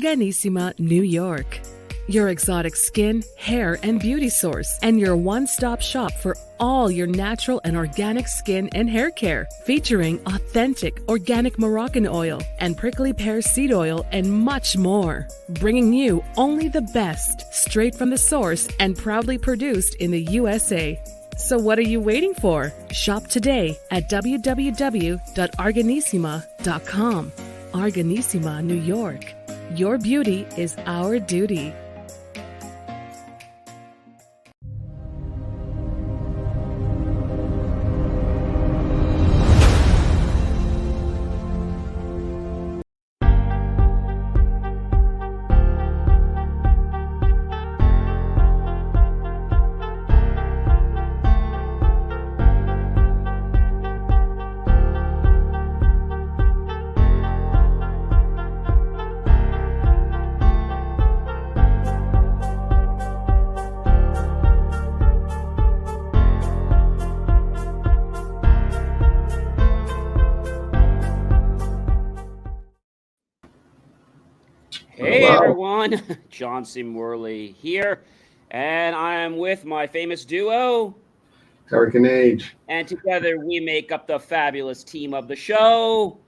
Organissima, New York. Your exotic skin, hair, and beauty source, and your one-stop shop for all your natural and organic skin and hair care, featuring authentic organic Moroccan oil and prickly pear seed oil and much more. Bringing you only the best, straight from the source and proudly produced in the USA. So what are you waiting for? Shop today at www.organissima.com. Organissima, New York. Your beauty is our duty. Hey everyone, John C. Morley here, and I am with my famous duo, Hurricaneh. And together we make up the fabulous team of the show,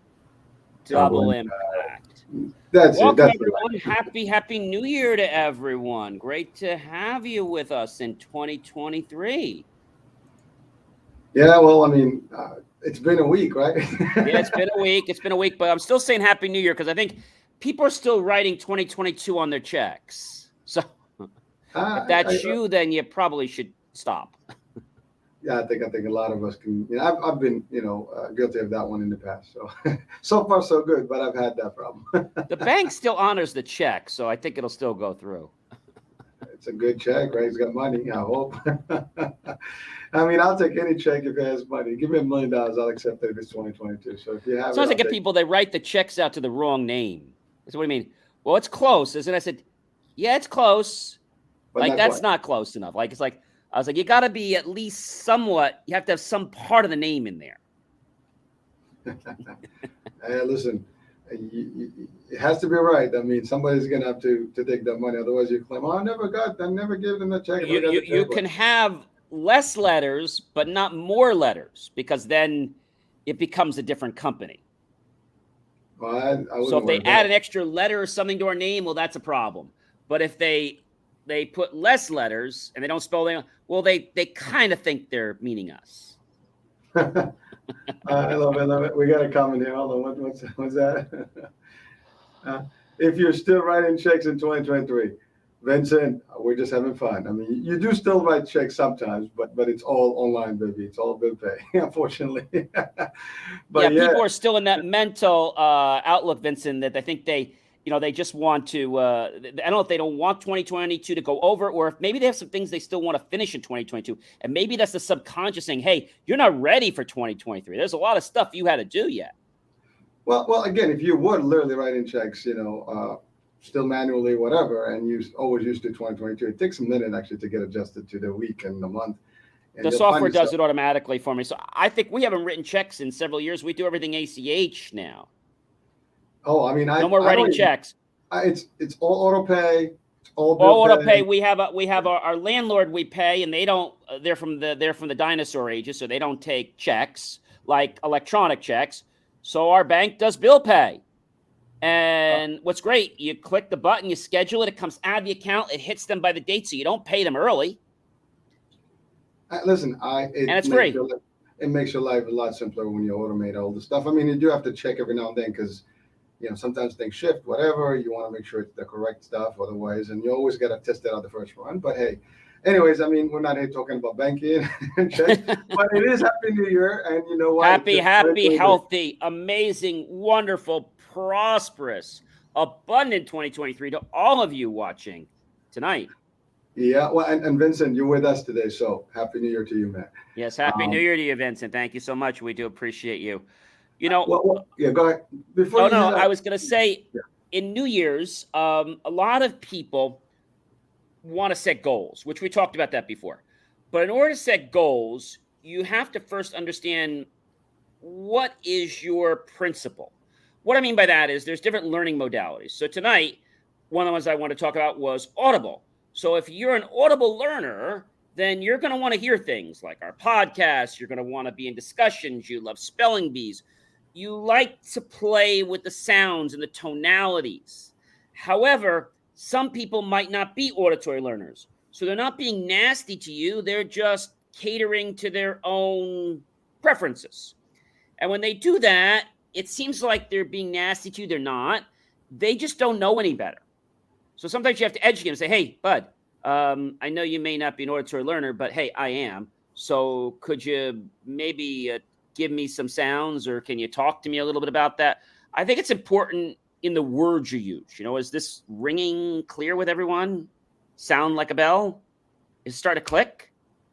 Double Impact. Welcome everyone. Happy New Year to everyone. Great to have you with us in 2023. Yeah, well, I mean, it's been a week, right? Yeah, it's been a week. But I'm still saying Happy New Year because I think people are still writing 2022 on their checks. So if that's you, then you probably should stop. Yeah, I think a lot of us can. You know, I've been, guilty of that one in the past. So so far so good, but I've had that problem. The bank still honors the check, so I think it'll still go through. It's a good check, right? He's got money, I hope. I mean, I'll take any check if it has money. Give me $1 million, I'll accept it if it's 2022. So if you have, sometimes I get people, they write the checks out to the wrong name. So what do you mean? Well, it's close, isn't it? I said, yeah, it's close. But that's not close enough. I was like, you got to be at least somewhat. You have to have some part of the name in there. Hey, listen, it has to be right. I mean, somebody's going to have to take that money. Otherwise, you claim, I never gave them the check. You can have less letters, but not more letters, because then it becomes a different company. Well, so if they add an extra letter or something to our name, well, that's a problem. But if they put less letters and they don't spell them, well, they kind of think they're meaning us. I love it. We got a comment here. Hold on. What's that? If you're still writing checks in 2023, Vincent, we're just having fun. I mean, you do still write checks sometimes, but it's all online, baby. It's all bill pay, unfortunately. But people are still in that mental outlook, Vincent, that I think they just want to, I don't know if they don't want 2022 to go over, or if maybe they have some things they still want to finish in 2022. And maybe that's the subconscious saying, hey, you're not ready for 2023. There's a lot of stuff you had to do yet. Well, again, if you were literally writing checks, still manually, whatever, and you always used to 2022, it takes a minute actually to get adjusted to the week and the month. And the software does it automatically for me. So I think we haven't written checks in several years. We do everything ACH now. Oh, I mean, no more writing checks. It's all auto pay. It's all auto pay. We have our landlord we pay, and they don't. They're from the dinosaur ages, so they don't take checks like electronic checks. So our bank does bill pay. And what's great, you click the button, you schedule it, it comes out of the account, it hits them by the date, so you don't pay them early. Listen, and it's free. It makes your life a lot simpler when you automate all the stuff. I mean, you do have to check every now and then because, sometimes things shift, whatever. You want to make sure it's the correct stuff otherwise, and you always got to test it out the first run. But hey, anyways, I mean, we're not here talking about banking and checks, but it is Happy New Year, and you know what? Happy, healthy, amazing, wonderful, prosperous, abundant 2023 to all of you watching tonight. Yeah, well, and Vincent, you're with us today, so Happy New Year to you, man. Yes, Happy New Year to you, Vincent. Thank you so much. We do appreciate you. Go ahead. I was going to say, in New Year's, a lot of people want to set goals, which we talked about that before. But in order to set goals, you have to first understand what is your principle. What I mean by that is there's different learning modalities. So tonight, one of the ones I want to talk about was Audible. So if you're an Audible learner, then you're going to want to hear things like our podcast. You're going to want to be in discussions. You love spelling bees. You like to play with the sounds and the tonalities. However, some people might not be auditory learners. So they're not being nasty to you. They're just catering to their own preferences. And when they do that, it seems like they're being nasty to you. They're not. They just don't know any better. So sometimes you have to educate them and say, hey, bud, I know you may not be an auditory learner, but hey, I am. So could you maybe give me some sounds, or can you talk to me a little bit about that? I think it's important in the words you use. Is this ringing clear with everyone? Sound like a bell? Is it starting to click?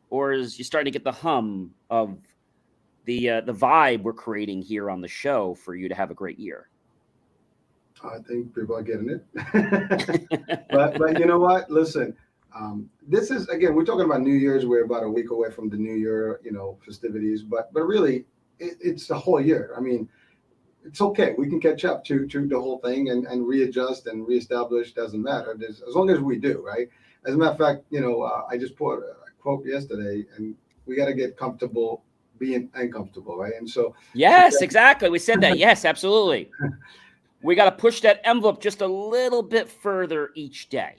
Or is you starting to get the hum of the vibe we're creating here on the show for you to have a great year? I think people are getting it. but you know what? Listen, this is, again, we're talking about New Year's. We're about a week away from the New Year, festivities. But really, it's the whole year. I mean, it's okay. We can catch up to the whole thing and readjust and reestablish. Doesn't matter. As long as we do, right? As a matter of fact, I just put a quote yesterday, and we got to get comfortable being uncomfortable, right? And so, yes, exactly. We said that. Yes, absolutely. We got to push that envelope just a little bit further each day.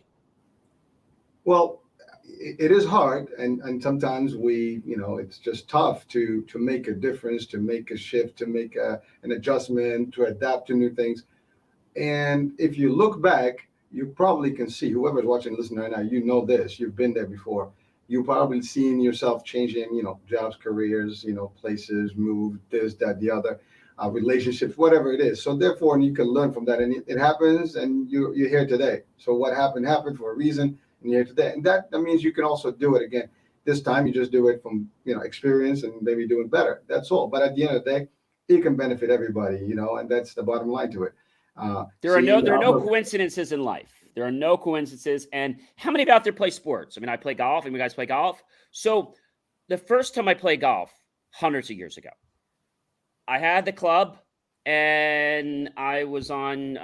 Well, it is hard, and sometimes it's just tough to make a difference, to make a shift, to make an adjustment, to adapt to new things. And if you look back, you probably can see, whoever's watching, listening right now, this, you've been there before. You've probably seen yourself changing, jobs, careers, places, move, this, that, the other. Relationships, whatever it is. So therefore, you can learn from that, and it happens, and you're here today. So what happened for a reason, and you're here today. And that means you can also do it again. This time you just do it from experience and maybe doing better. That's all. But at the end of the day, it can benefit everybody, and that's the bottom line to it. There are no coincidences in life. There are no coincidences. And how many out there play sports? I mean, I play golf, and you guys play golf. So the first time I played golf, hundreds of years ago, I had the club, and I was on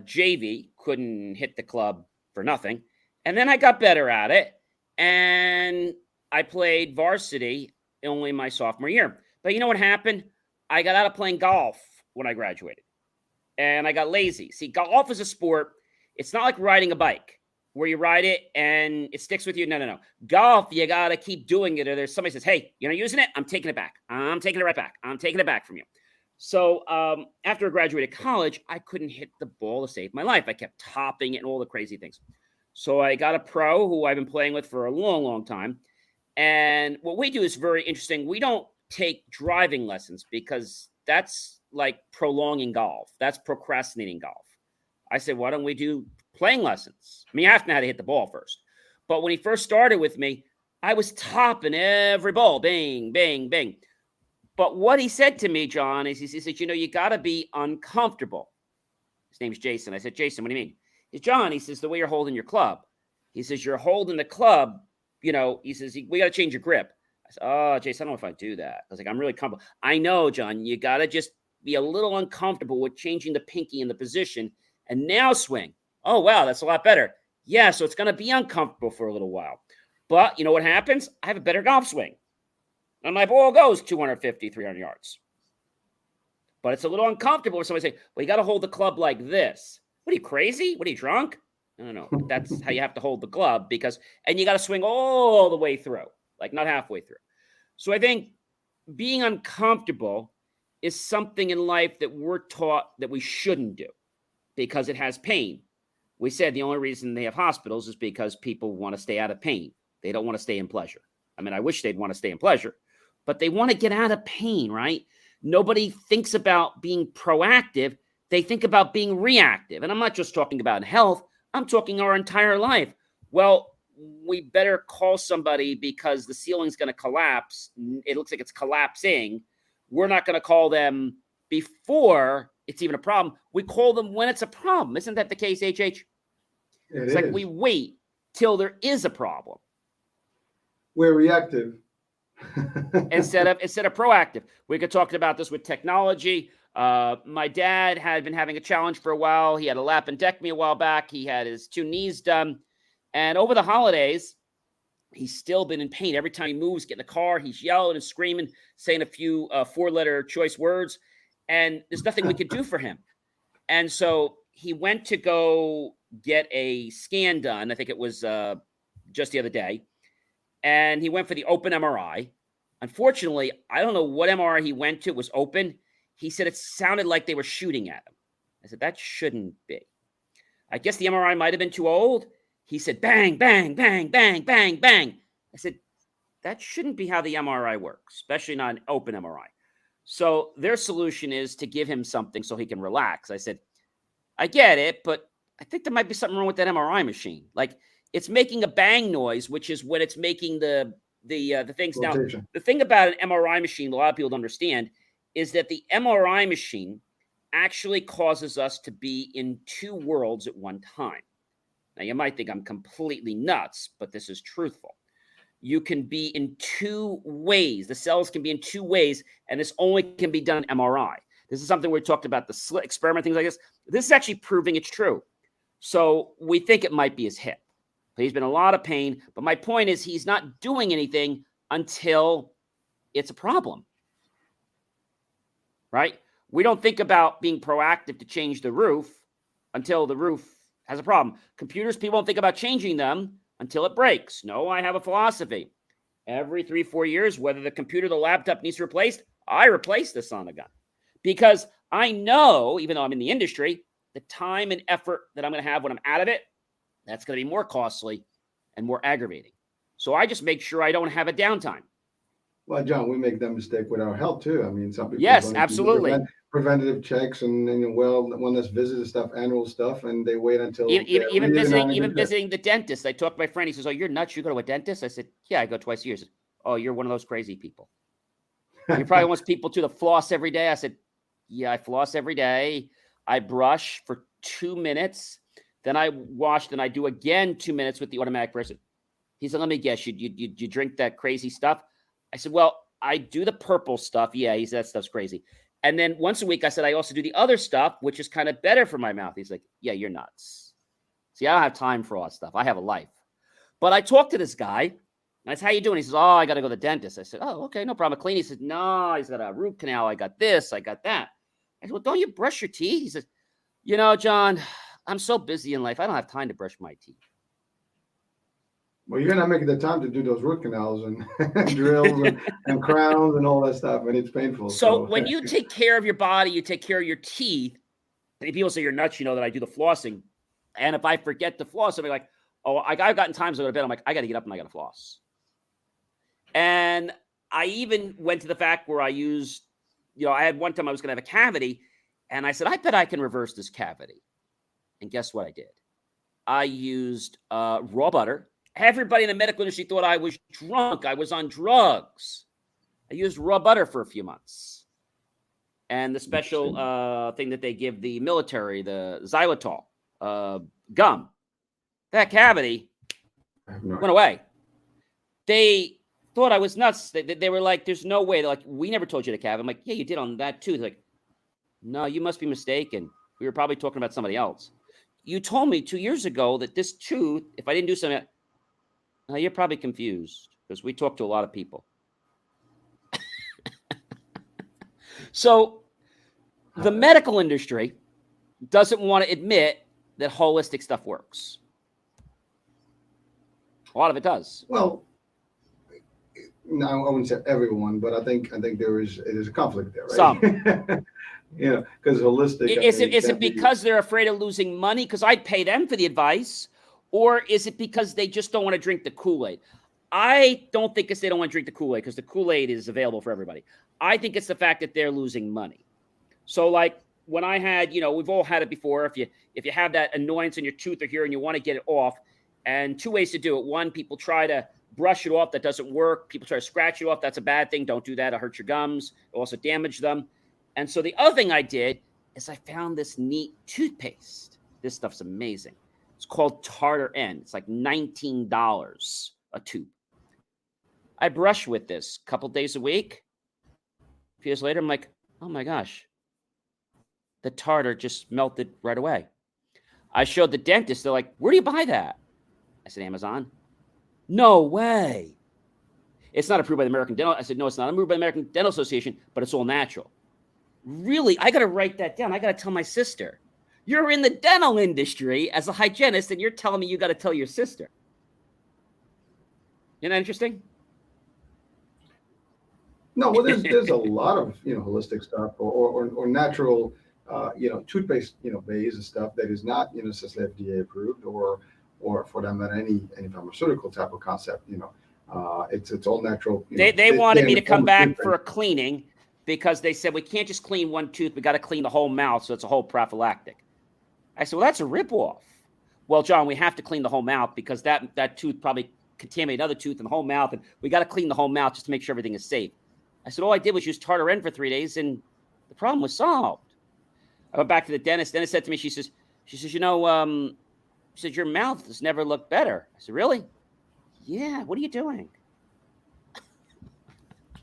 JV, couldn't hit the club for nothing. And then I got better at it, and I played varsity only my sophomore year. But you know what happened? I got out of playing golf when I graduated, and I got lazy. See, golf is a sport. It's not like riding a bike where you ride it and it sticks with you. No. Golf, you got to keep doing it, or there's somebody says, hey, you're not using it? I'm taking it back. I'm taking it right back. I'm taking it back from you. So after I graduated college, I couldn't hit the ball to save my life. I kept topping it and all the crazy things. So I got a pro who I've been playing with for a long, long time. And what we do is very interesting. We don't take driving lessons because that's like prolonging golf. That's procrastinating golf. I said, why don't we do playing lessons? I mean, you have to know how to hit the ball first. But when he first started with me, I was topping every ball. Bang, bang, bang. But what he said to me, John, is he said, you got to be uncomfortable. His name's Jason. I said, Jason, what do you mean? He says, John, he says, the way you're holding your club. He says, you're holding the club, he says, we got to change your grip. I said, oh, Jason, I don't know if I do that. I was like, I'm really comfortable. I know, John, you got to just be a little uncomfortable with changing the pinky in the position and now swing. Oh, wow, that's a lot better. Yeah, so it's going to be uncomfortable for a little while. But you know what happens? I have a better golf swing. And my ball goes 250, 300 yards. But it's a little uncomfortable when somebody say, well, you got to hold the club like this. What are you, crazy? What are you, drunk? No. That's how you have to hold the club and you got to swing all the way through, like not halfway through. So I think being uncomfortable is something in life that we're taught that we shouldn't do because it has pain. We said the only reason they have hospitals is because people want to stay out of pain. They don't want to stay in pleasure. I mean, I wish they'd want to stay in pleasure, but they want to get out of pain, right? Nobody thinks about being proactive. They think about being reactive. And I'm not just talking about health. I'm talking our entire life. Well, we better call somebody because the ceiling's going to collapse. It looks like it's collapsing. We're not going to call them before it's even a problem. We call them when it's a problem. Isn't that the case, HH? It's like we wait till there is a problem. We're reactive. instead of proactive. We could talk about this with technology. My dad had been having a challenge for a while. He had a lapendectomy a while back. He had his 2 knees done. And over the holidays, he's still been in pain. Every time he moves, get in the car, he's yelling and screaming, saying a few 4-letter choice words. And there's nothing we could do for him. And so he went to go get a scan done. I think it was just the other day. And he went for the open MRI. Unfortunately, I don't know what MRI he went to. It was open. He said it sounded like they were shooting at him. I said, that shouldn't be. I guess the MRI might have been too old. He said, bang, bang, bang, bang, bang, bang. I said, that shouldn't be how the MRI works, especially not an open MRI. So their solution is to give him something so he can relax. I said, I get it, but I think there might be something wrong with that MRI machine. Like, it's making a bang noise, which is when it's making the things. Rotation. Now, the thing about an MRI machine, a lot of people don't understand, is that the MRI machine actually causes us to be in 2 worlds at one time. Now, you might think I'm completely nuts, but this is truthful. You can be in 2 ways. The cells can be in 2 ways, and this only can be done in MRI. This is something we talked about, the slit experiment, things like this. This is actually proving it's true. So we think it might be his hip. But he's been in a lot of pain. But my point is he's not doing anything until it's a problem. Right? We don't think about being proactive to change the roof until the roof has a problem. Computers, people don't think about changing them until it breaks. No, I have a philosophy. Every 3-4 years, whether the computer, the laptop needs replaced, I replace this on the gun. Because I know, even though I'm in the industry, the time and effort that I'm going to have when I'm out of it, that's going to be more costly and more aggravating. So I just make sure I don't have a downtime. Well, John, we make that mistake with our health too. I mean, some people yes, absolutely. Preventative checks and wellness visits and stuff, annual stuff, and they wait until even visiting the dentist. I talked to my friend. He says, "Oh, you're nuts. You go to a dentist?" I said, "Yeah, I go twice a year." He said, "Oh, you're one of those crazy people. You probably wants people to floss every day." I said, "Yeah, I floss every day. I brush for 2 minutes, then I wash, then I do again 2 minutes with the automatic brush." He said, "Let me guess, you drink that crazy stuff?" I said, "Well, I do the purple stuff." Yeah, he said, "That stuff's crazy." And then once a week, I said, "I also do the other stuff, which is kind of better for my mouth." He's like, "Yeah, you're nuts. See, I don't have time for all that stuff. I have a life." But I talked to this guy, and I said, "How you doing?" He says, "Oh, I got to go to the dentist." I said, "Oh, okay, no problem. Clean." He said, "No, he's got a root canal. I got this, I got that." I said, "Well, don't you brush your teeth?" He says, "John, I'm so busy in life. I don't have time to brush my teeth." Well, you're not making the time to do those root canals and drills and crowns and all that stuff, and it's painful. So when you take care of your body, you take care of your teeth. And people say you're nuts, that I do the flossing. And if I forget to floss, I'll be like, "Oh, I've gotten times I go to bed. I'm like, I got to get up and I got to floss." And I even went to the fact where I used, I had one time I was going to have a cavity, and I said, "I bet I can reverse this cavity." And guess what I did? I used raw butter. Everybody in the medical industry thought I was drunk. I was on drugs. I used raw butter for a few months. And the special thing that they give the military, the xylitol gum, that cavity went away. They thought I was nuts. They were like, "There's no way." They're like, "We never told you to cavity." I'm like, "Yeah, you did on that too." They're like, "No, you must be mistaken. We were probably talking about somebody else. You told me 2 years ago that this tooth, if I didn't do something..." You're probably confused because we talk to a lot of people. So the medical industry doesn't want to admit that holistic stuff works. A lot of it does. Well, no, I wouldn't say everyone, but I think there's a conflict there, right? Some. Because holistic. Is it because they're afraid of losing money? Because I'd pay them for the advice. Or is it because they just don't want to drink the Kool-Aid? I don't think it's they don't want to drink the Kool-Aid because the Kool-Aid is available for everybody. I think it's the fact that they're losing money. So like when I had, we've all had it before. If you have that annoyance in your tooth or here and you want to get it off, and 2 ways to do it. One, people try to brush it off. That doesn't work. People try to scratch it off. That's a bad thing. Don't do that. It'll hurt your gums. It'll also damage them. And so the other thing I did is I found this neat toothpaste. This stuff's amazing. It's called Tartar N. It's like $19 a tube. I brush with this a couple days a week. A few years later, I'm like, "Oh my gosh, the tartar just melted right away. I showed the dentist. They're like, where do you buy that? I said, Amazon. No way. It's not approved by the American Dental. I said, no, it's not approved by the American Dental Association, but it's all natural. Really? I got to write that down. I got to tell my sister. You're in the dental industry as a hygienist, and you're telling me you got to tell your sister. Isn't that interesting? No, well, there's a lot of holistic stuff or natural toothpaste base and stuff that is not necessarily FDA approved or for them at any pharmaceutical type of concept. It's all natural. They wanted me to come back for a cleaning because they said we can't just clean one tooth, we got to clean the whole mouth, so it's a whole prophylactic. I said, well, that's a ripoff. Well, John, we have to clean the whole mouth because that tooth probably contaminated another tooth in the whole mouth, and we got to clean the whole mouth just to make sure everything is safe. I said, all I did was use tartar for 3 days, and the problem was solved. I went back to the dentist. Dentist said to me, she says, your mouth has never looked better. I said, really? Yeah. What are you doing?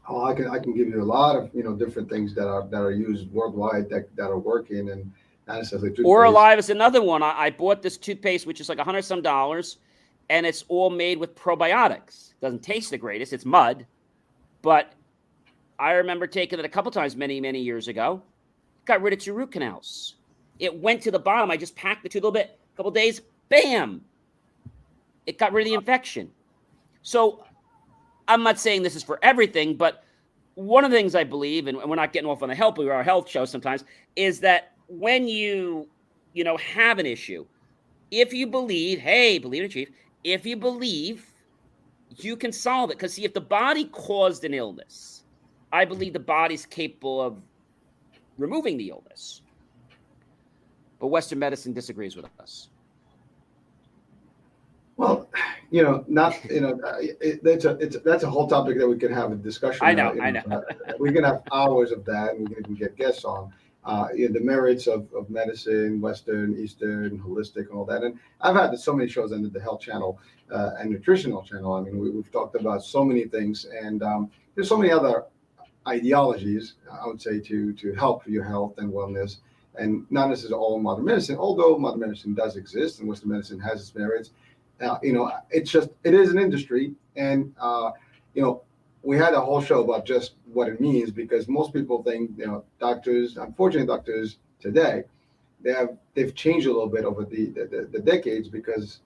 Oh, I can give you a lot of different things that are used worldwide that are working, and not necessarily toothpaste. Oralive is another one. I bought this toothpaste, which is like $100 some, and it's all made with probiotics. It doesn't taste the greatest. It's mud, but I remember taking it a couple times many, many years ago. Got rid of 2 root canals. It went to the bottom. I just packed the tooth a little bit. A couple days, bam! It got rid of the infection. So I'm not saying this is for everything, but one of the things I believe, and we're not getting off on our health show sometimes, is that when you have an issue, if you believe, believe it, Chief, if you believe, you can solve it. Because see, if the body caused an illness, I believe the body's capable of removing the illness. But Western medicine disagrees with us. Well, that's a whole topic that we can have a discussion. I know. We can have hours of that, and we can even get guests on the merits of medicine, Western, Eastern, holistic, and all that. And I've had so many shows on the Health Channel and Nutritional Channel. I mean, we've talked about so many things, and there's so many other ideologies, I would say, to help your health and wellness, and not necessarily all modern medicine, although modern medicine does exist and Western medicine has its merits. It is an industry, and we had a whole show about just what it means, because most people think doctors, unfortunately doctors today, they've changed a little bit over the decades because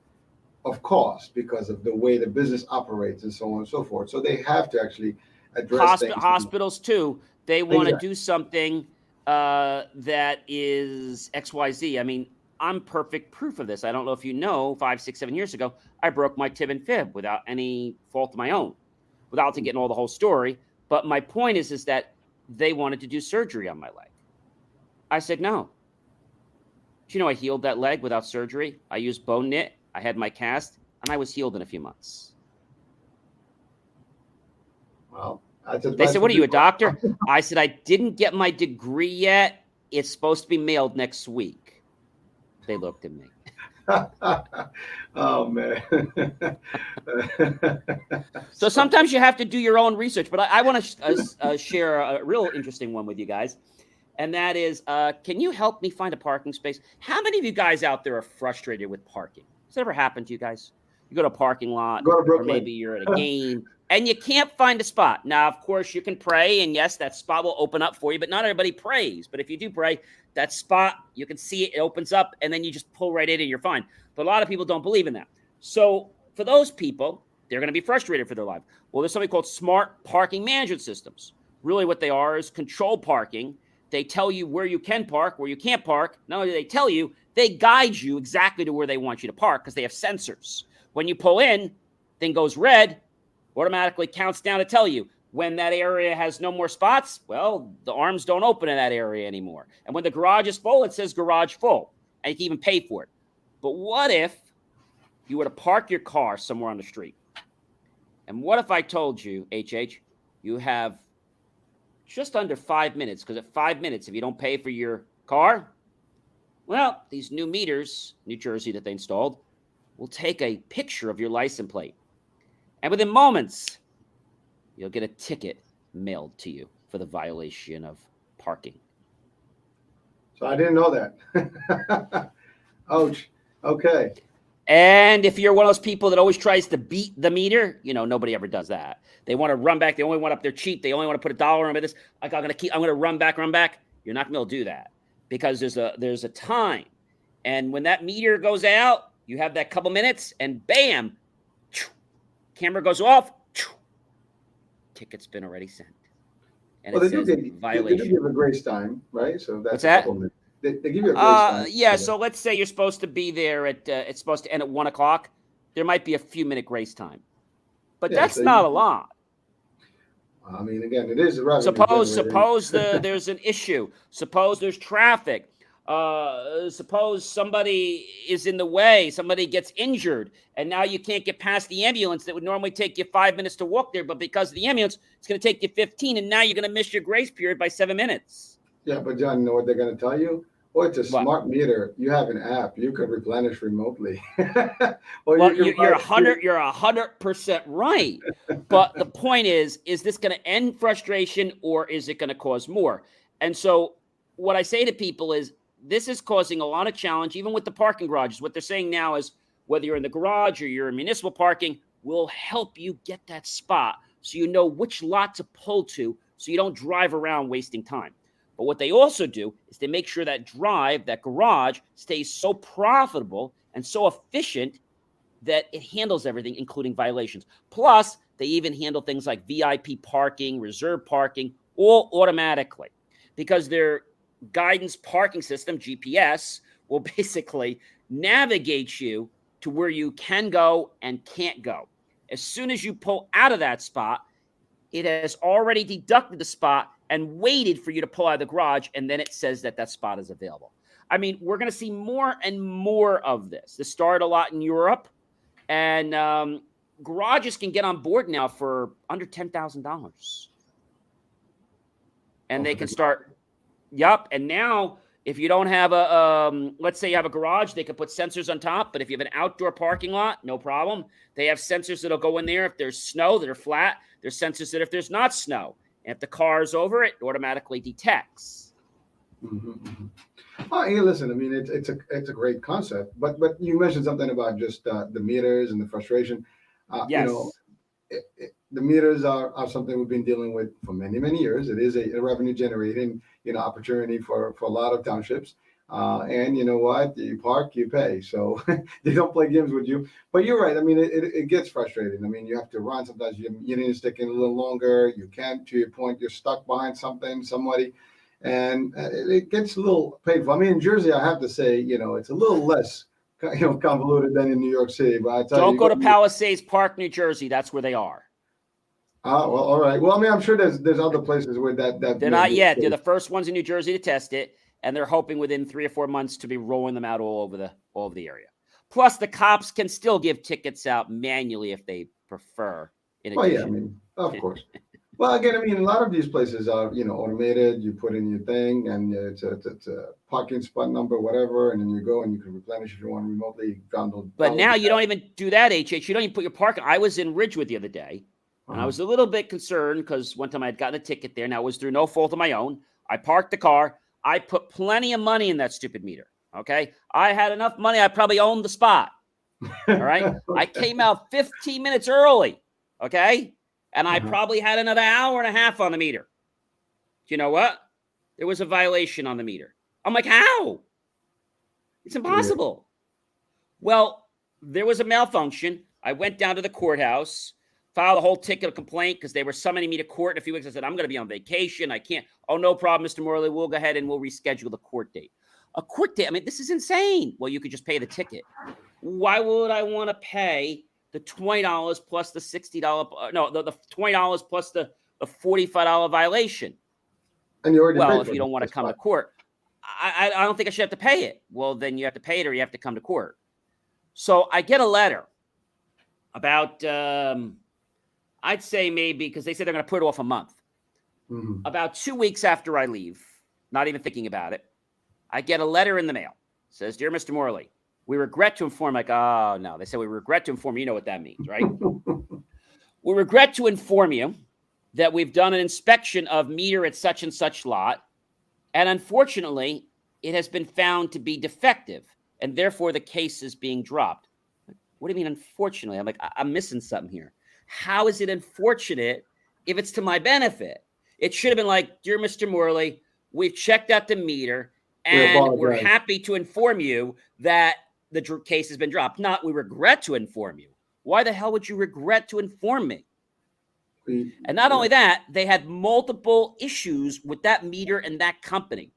of cost, because of the way the business operates and so on and so forth. So they have to actually address hospitals too. They want to do something that is XYZ. I mean, I'm perfect proof of this. I don't know if you know, 5, 6, 7 years ago, I broke my tib and fib without any fault of my own, without getting all the whole story. But my point is that they wanted to do surgery on my leg. I said no. Do you know I healed that leg without surgery? I used bone knit. I had my cast, and I was healed in a few months. Well, they said, what are you, a doctor? I said, I didn't get my degree yet. It's supposed to be mailed next week. They looked at me. Oh, man. So sometimes you have to do your own research. But I want to share a real interesting one with you guys. And that is, can you help me find a parking space? How many of you guys out there are frustrated with parking? Has that ever happened to you guys? You go to a parking lot, or maybe you're at a game, and you can't find a spot. Now, of course, you can pray, and yes, that spot will open up for you, but not everybody prays. But if you do pray, that spot, you can see it opens up, and then you just pull right in and you're fine. But a lot of people don't believe in that. So for those people, they're going to be frustrated for their life. Well, there's something called smart parking management systems. Really what they are is control parking. They tell you where you can park, where you can't park. Not only do they tell you, they guide you exactly to where they want you to park because they have sensors. When you pull in, thing goes red, automatically counts down to tell you when that area has no more spots. Well, the arms don't open in that area anymore. And when the garage is full, it says garage full, and you can even pay for it. But what if you were to park your car somewhere on the street? And what if I told you, HH, you have just under 5 minutes, because at 5 minutes, if you don't pay for your car, well, these new meters, New Jersey, that they installed, will take a picture of your license plate. And within moments, you'll get a ticket mailed to you for the violation of parking. So I didn't know that. Ouch. Okay. And if you're one of those people that always tries to beat the meter, nobody ever does that. They want to run back. They only want up there cheap. They only want to put $1 on this. Like I'm going to run back. You're not going to be able to do that because there's a time. And when that meter goes out, you have that couple minutes and bam, camera goes off. Ticket's been already sent. And well, it says violation. They do give a grace time, right? So that's What's that? They give you a grace time. Yeah. So let's say you're supposed to be there it's supposed to end at 1:00. There might be a few minute grace time, but that's so not a lot. I mean, again, it is a suppose there's an issue. Suppose there's traffic. Suppose somebody is in the way, somebody gets injured, and now you can't get past the ambulance that would normally take you 5 minutes to walk there, but because of the ambulance, it's going to take you 15, and now you're going to miss your grace period by 7 minutes. Yeah, but John, you know what they're going to tell you? Oh, it's a smart meter. You have an app. You could replenish remotely. Well, you're 100% right. But the point is this going to end frustration or is it going to cause more? And so what I say to people is, this is causing a lot of challenge, even with the parking garages. What they're saying now is whether you're in the garage or you're in municipal parking, we'll help you get that spot so you know which lot to pull to so you don't drive around wasting time. But what they also do is they make sure that garage stays so profitable and so efficient that it handles everything, including violations. Plus, they even handle things like VIP parking, reserve parking, all automatically because they're guidance parking system, GPS, will basically navigate you to where you can go and can't go. As soon as you pull out of that spot, it has already deducted the spot and waited for you to pull out of the garage, and then it says that spot is available. I mean, we're going to see more and more of this. This started a lot in Europe, and garages can get on board now for under $10,000. And they can start... Yup. And now, if you don't have let's say you have a garage, they can put sensors on top. But if you have an outdoor parking lot, no problem. They have sensors that'll go in there if there's snow that are flat. There's sensors that if there's not snow. And if the car is over it automatically detects. Mm-hmm. Oh, hey, listen, I mean, it's a great concept. But you mentioned something about just the meters and the frustration. Yes. The meters are something we've been dealing with for many, many years. It is a revenue generating, opportunity for a lot of townships. And you know what? You park, you pay. So they don't play games with you. But you're right. I mean, it gets frustrating. I mean, you have to run. Sometimes you need to stick in a little longer. You can't, to your point, you're stuck behind somebody. And it gets a little painful. I mean, in Jersey, I have to say, it's a little less convoluted than in New York City. But I tell don't you, go to Palisades Park, New Jersey. That's where they are. Well, all right. Well, I mean, I'm sure there's other places where that they're not yet. They're the first ones in New Jersey to test it, and they're hoping within 3 or 4 months to be rolling them out all over the area. Plus, the cops can still give tickets out manually if they prefer. Well, yeah, I mean, of course. Well, again, I mean, a lot of these places are, automated. You put in your thing, and it's a parking spot number, whatever, and then you go and you can replenish if you want remotely. But now you don't even do that, HH. You don't even put your parking. I was in Ridgewood the other day. And I was a little bit concerned because one time I had gotten a ticket there. Now, it was through no fault of my own. I parked the car. I put plenty of money in that stupid meter, okay? I had enough money. I probably owned the spot, all right? Okay. I came out 15 minutes early, okay? And I probably had another hour and a half on the meter. You know what? There was a violation on the meter. I'm like, how? It's impossible. Yeah. Well, there was a malfunction. I went down to the courthouse. Filed a whole ticket of complaint because they were summoning me to court in a few weeks. I said, I'm going to be on vacation. I can't. Oh, no problem, Mr. Morley. We'll go ahead and we'll reschedule the court date. A court date? I mean, this is insane. Well, you could just pay the ticket. Why would I want to pay the $20 plus the $60? No, the $20 plus the $45 violation. And you already well, if you don't want to come to court, I don't think I should have to pay it. Well, then you have to pay it or you have to come to court. So I get a letter about... I'd say maybe because they said they're going to put it off a month. Mm-hmm. About 2 weeks after I leave, not even thinking about it, I get a letter in the mail. It says, Dear Mr. Morley, we regret to inform, like, oh, no. They said, we regret to inform you. You know what that means, right? We regret to inform you that we've done an inspection of meter at such and such lot. And unfortunately, it has been found to be defective, and therefore the case is being dropped. What do you mean, unfortunately? I'm like, I'm missing something here. How is it unfortunate if it's to my benefit? It should have been like, dear Mr. Morley, we've checked out the meter, and we're happy to inform you that the case has been dropped. Not, we regret to inform you. Why the hell would you regret to inform me? And not only that, they had multiple issues with that meter and that company.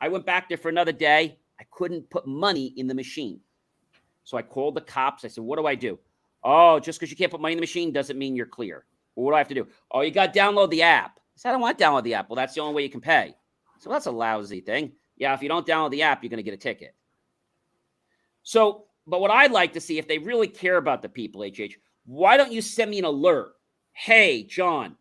I went back there for another day. I couldn't put money in the machine. So I called the cops. I said, what do I do? Oh, just because you can't put money in the machine doesn't mean you're clear. Well, what do I have to do? Oh, you got to download the app. I said, I don't want to download the app. Well, that's the only way you can pay. So that's a lousy thing. Yeah, if you don't download the app, you're going to get a ticket. So, but what I'd like to see, if they really care about the people, HH, why don't you send me an alert? Hey, John,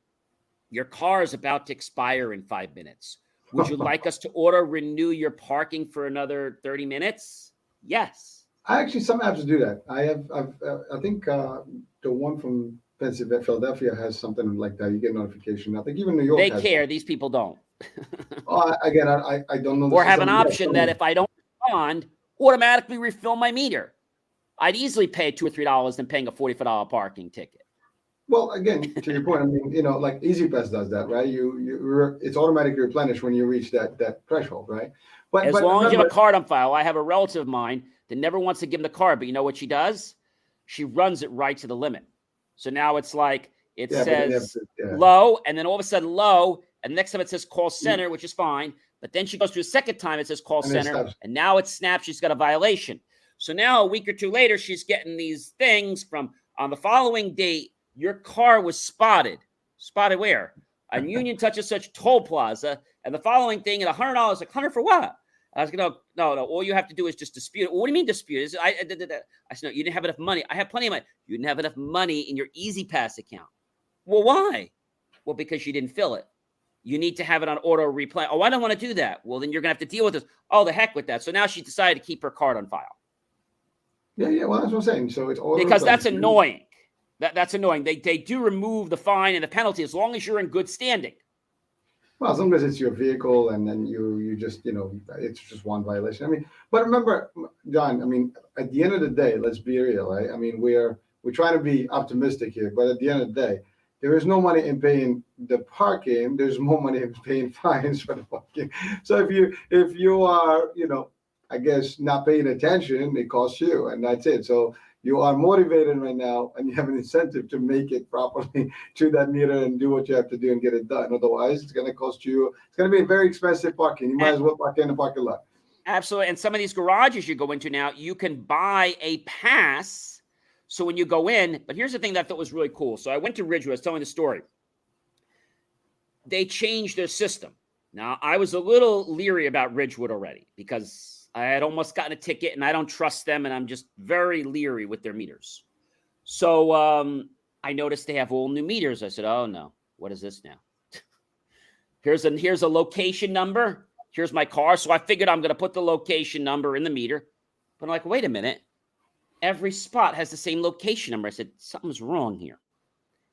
your car is about to expire in 5 minutes. Would you like us to renew your parking for another 30 minutes? Yes. Some apps do that. I think the one from Philadelphia has something like that. You get a notification. I think even New York. They care. These people don't. Again, I don't know. Or have an option that if I don't respond, automatically refill my meter. I'd easily pay $2 or $3 than paying a $45 parking ticket. Well, again, to your point, I mean, like EasyPass does that, right? It's automatically replenished when you reach that threshold, right? But as long as you have a card on file, I have a relative of mine that never wants to give him the card, but you know what she does? She runs it right to the limit. So now it's like it says low, and then all of a sudden low, and next time it says call center, which is fine. But then she goes to a second time, it says call center, and now it snaps. She's got a violation. So now a week or two later, she's getting these things from on the following date. Your car was spotted. Spotted where? On Union such and such toll plaza. And the following thing at $100. Like, $100 for what? I was going, no. All you have to do is just dispute it. Well, what do you mean dispute it? I said, no, you didn't have enough money. I have plenty of money. You didn't have enough money in your EasyPass account. Well, why? Well, because you didn't fill it. You need to have it on auto replay. Oh, I don't want to do that. Well, then you're going to have to deal with this. Oh, the heck with that. So now she decided to keep her card on file. Yeah. Well, that's what I'm saying. So it's auto because that's annoying. That's annoying. They do remove the fine and the penalty as long as you're in good standing. Well, as long as it's your vehicle and then you just, it's just one violation. I mean, but remember, John, I mean, at the end of the day, let's be real, right? I mean, we're trying to be optimistic here, but at the end of the day, there is no money in paying the parking. There's more money in paying fines for the parking. So if you are, I guess not paying attention, it costs you, and that's it. So you are motivated right now, and you have an incentive to make it properly to that meter and do what you have to do and get it done. Otherwise, it's going to cost you. It's going to be a very expensive parking. You might as well park in the parking lot. Absolutely. And some of these garages you go into now, you can buy a pass. So when you go in, but here's the thing that I thought was really cool. So I went to Ridgewood. I was telling the story. They changed their system. Now, I was a little leery about Ridgewood already because I had almost gotten a ticket, and I don't trust them, and I'm just very leery with their meters. So I noticed they have all new meters. I said, oh, no. What is this now? Here's a location number. Here's my car. So I figured I'm going to put the location number in the meter. But I'm like, wait a minute. Every spot has the same location number. I said, something's wrong here.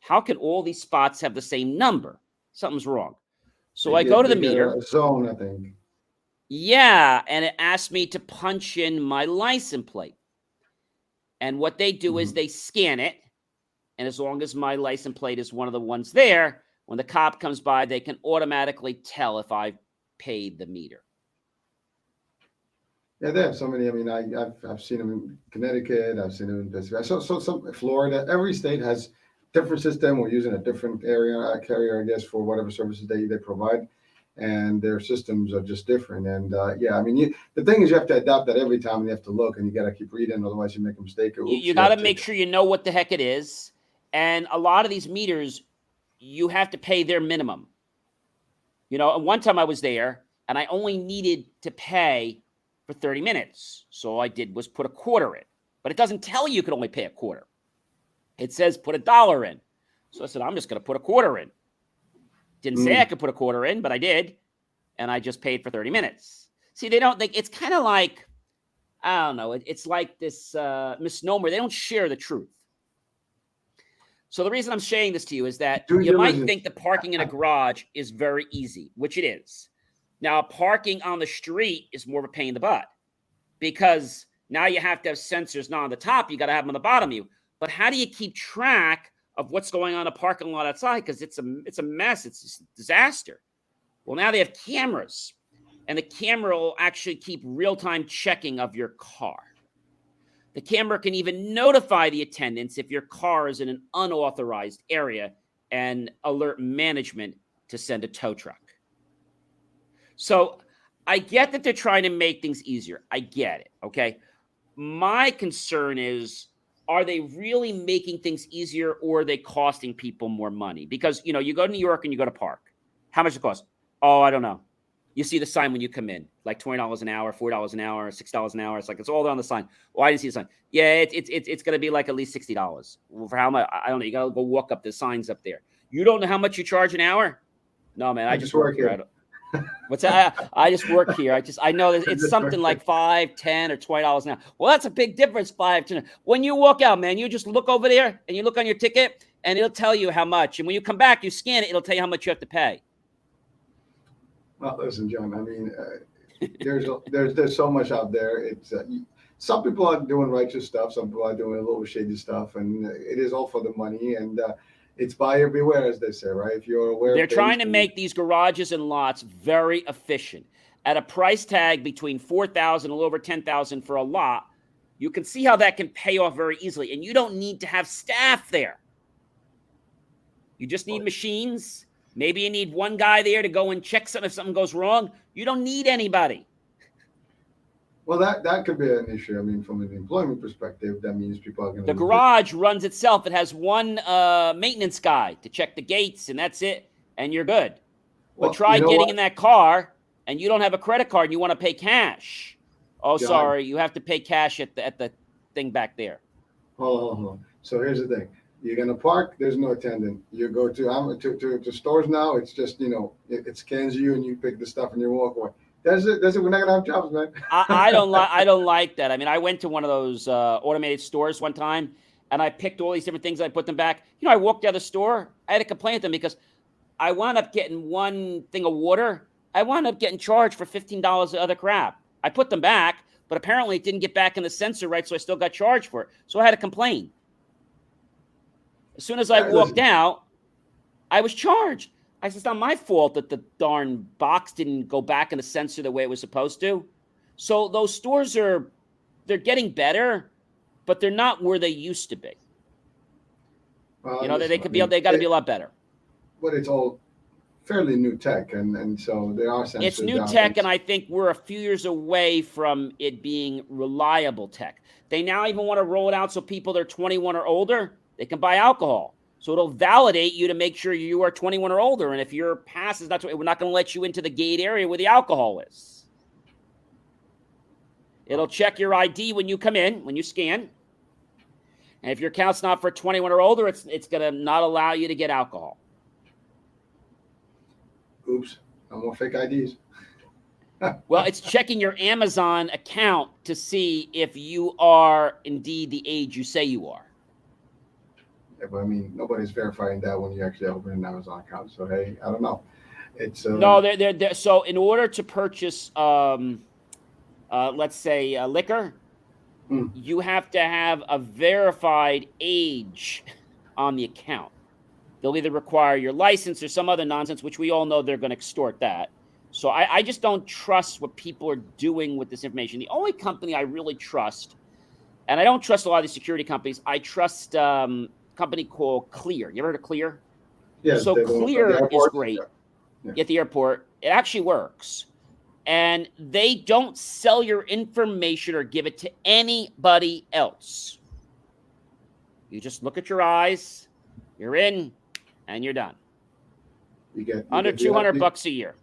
How can all these spots have the same number? Something's wrong. So I go to the meter. Zone, I think. Yeah, and it asked me to punch in my license plate. And what they do is they scan it, and as long as my license plate is one of the ones there, when the cop comes by, they can automatically tell if I've paid the meter. Yeah, they have so many. I mean, I've seen them in Connecticut. I've seen them in Pennsylvania. So some Florida. Every state has different system. We're using a different carrier, I guess, for whatever services they provide. And their systems are just different. And I mean, the thing is, you have to adapt that every time, and you have to look, and you got to keep reading, otherwise you make a mistake. You got to make sure you know what the heck it is. And a lot of these meters, you have to pay their minimum. And one time I was there, and I only needed to pay for 30 minutes. So all I did was put a quarter in. But it doesn't tell you can only pay a quarter. It says put $1 in. So I said, I'm just going to put a quarter in. Didn't say I could put a quarter in, but I did. And I just paid for 30 minutes. See, they don't think it's kind of like, I don't know. It's like this misnomer. They don't share the truth. So the reason I'm saying this to you is that you might think that parking in a garage is very easy, which it is. Now, parking on the street is more of a pain in the butt because now you have to have sensors not on the top. You got to have them on the bottom of you. But how do you keep track of what's going on in a parking lot outside? Because it's a mess. It's a disaster. Well, now they have cameras, and the camera will actually keep real-time checking of your car. The camera can even notify the attendants if your car is in an unauthorized area and alert management to send a tow truck. So I get that they're trying to make things easier. I get it, okay? My concern is, are they really making things easier, or are they costing people more money? Because, you go to New York and you go to park. How much does it cost? Oh, I don't know. You see the sign when you come in, like $20 an hour, $4 an hour, $6 an hour. It's like, it's all there on the sign. Well, I didn't see the sign. Yeah, it's going to be like at least $60. Well, for how much? I don't know. You got to go walk up the signs up there. You don't know how much you charge an hour? No, man. I just work here. What's that? I just work here. I know that it's something like $5, $10, or $20 an hour. Well, that's a big difference, $5, $10. When you walk out, man, you just look over there and you look on your ticket and it'll tell you how much. And when you come back, you scan it, it'll tell you how much you have to pay. Well, listen, John, I mean, there's so much out there. It's some people are doing righteous stuff. Some people are doing a little shady stuff, and it is all for the money. And it's buyer beware, as they say, right? If you're aware, they're trying to make these garages and lots very efficient at a price tag between $4,000 and a little over $10,000 for a lot. You can see how that can pay off very easily, and you don't need to have staff there. You just need machines. Maybe you need one guy there to go and check something if something goes wrong. You don't need anybody. Well, that could be an issue. I mean, from an employment perspective, that means people are going to... The garage runs itself. It has one maintenance guy to check the gates, and that's it, and you're good. Well, but try getting in that car, and you don't have a credit card, and you want to pay cash. Oh, John, sorry, you have to pay cash at the thing back there. Hold on. So here's the thing. You're going to park, there's no attendant. You go to stores now, it's just, it scans you and you pick the stuff and you walk away. That's it. We're not going to have jobs, man. I don't like that. I mean, I went to one of those automated stores one time and I picked all these different things. I put them back. I walked out of the store. I had to complain to them because I wound up getting one thing of water. I wound up getting charged for $15 of other crap. I put them back, but apparently it didn't get back in the sensor right, so I still got charged for it. So I had to complain. As soon as I walked out, I was charged. I said, it's not my fault that the darn box didn't go back in the sensor the way it was supposed to. So those stores they're getting better, but they're not where they used to be. Well, they got to be a lot better. But it's all fairly new tech, and so there are sensors. It's new tech, and I think we're a few years away from it being reliable tech. They now even want to roll it out so people that are 21 or older, they can buy alcohol. So it'll validate you to make sure you are 21 or older. And if your pass is not, we're not going to let you into the gate area where the alcohol is. It'll check your ID when you come in, when you scan. And if your account's not for 21 or older, it's going to not allow you to get alcohol. Oops, no more fake IDs. Well, it's checking your Amazon account to see if you are indeed the age you say you are. But I mean, nobody's verifying that when you actually open an Amazon account. So hey, I don't know. It's no, they're so in order to purchase, let's say liquor, you have to have a verified age on the account. They'll either require your license or some other nonsense, which we all know they're going to extort that. So I just don't trust what people are doing with this information. The only company I really trust, and I don't trust a lot of these security companies, I trust company called Clear. You ever heard of Clear? Yes. So Clear is great. Yeah. At the airport, it actually works. And they don't sell your information or give it to anybody else. You just look at your eyes, you're in, and you're done. You get under $200 a year.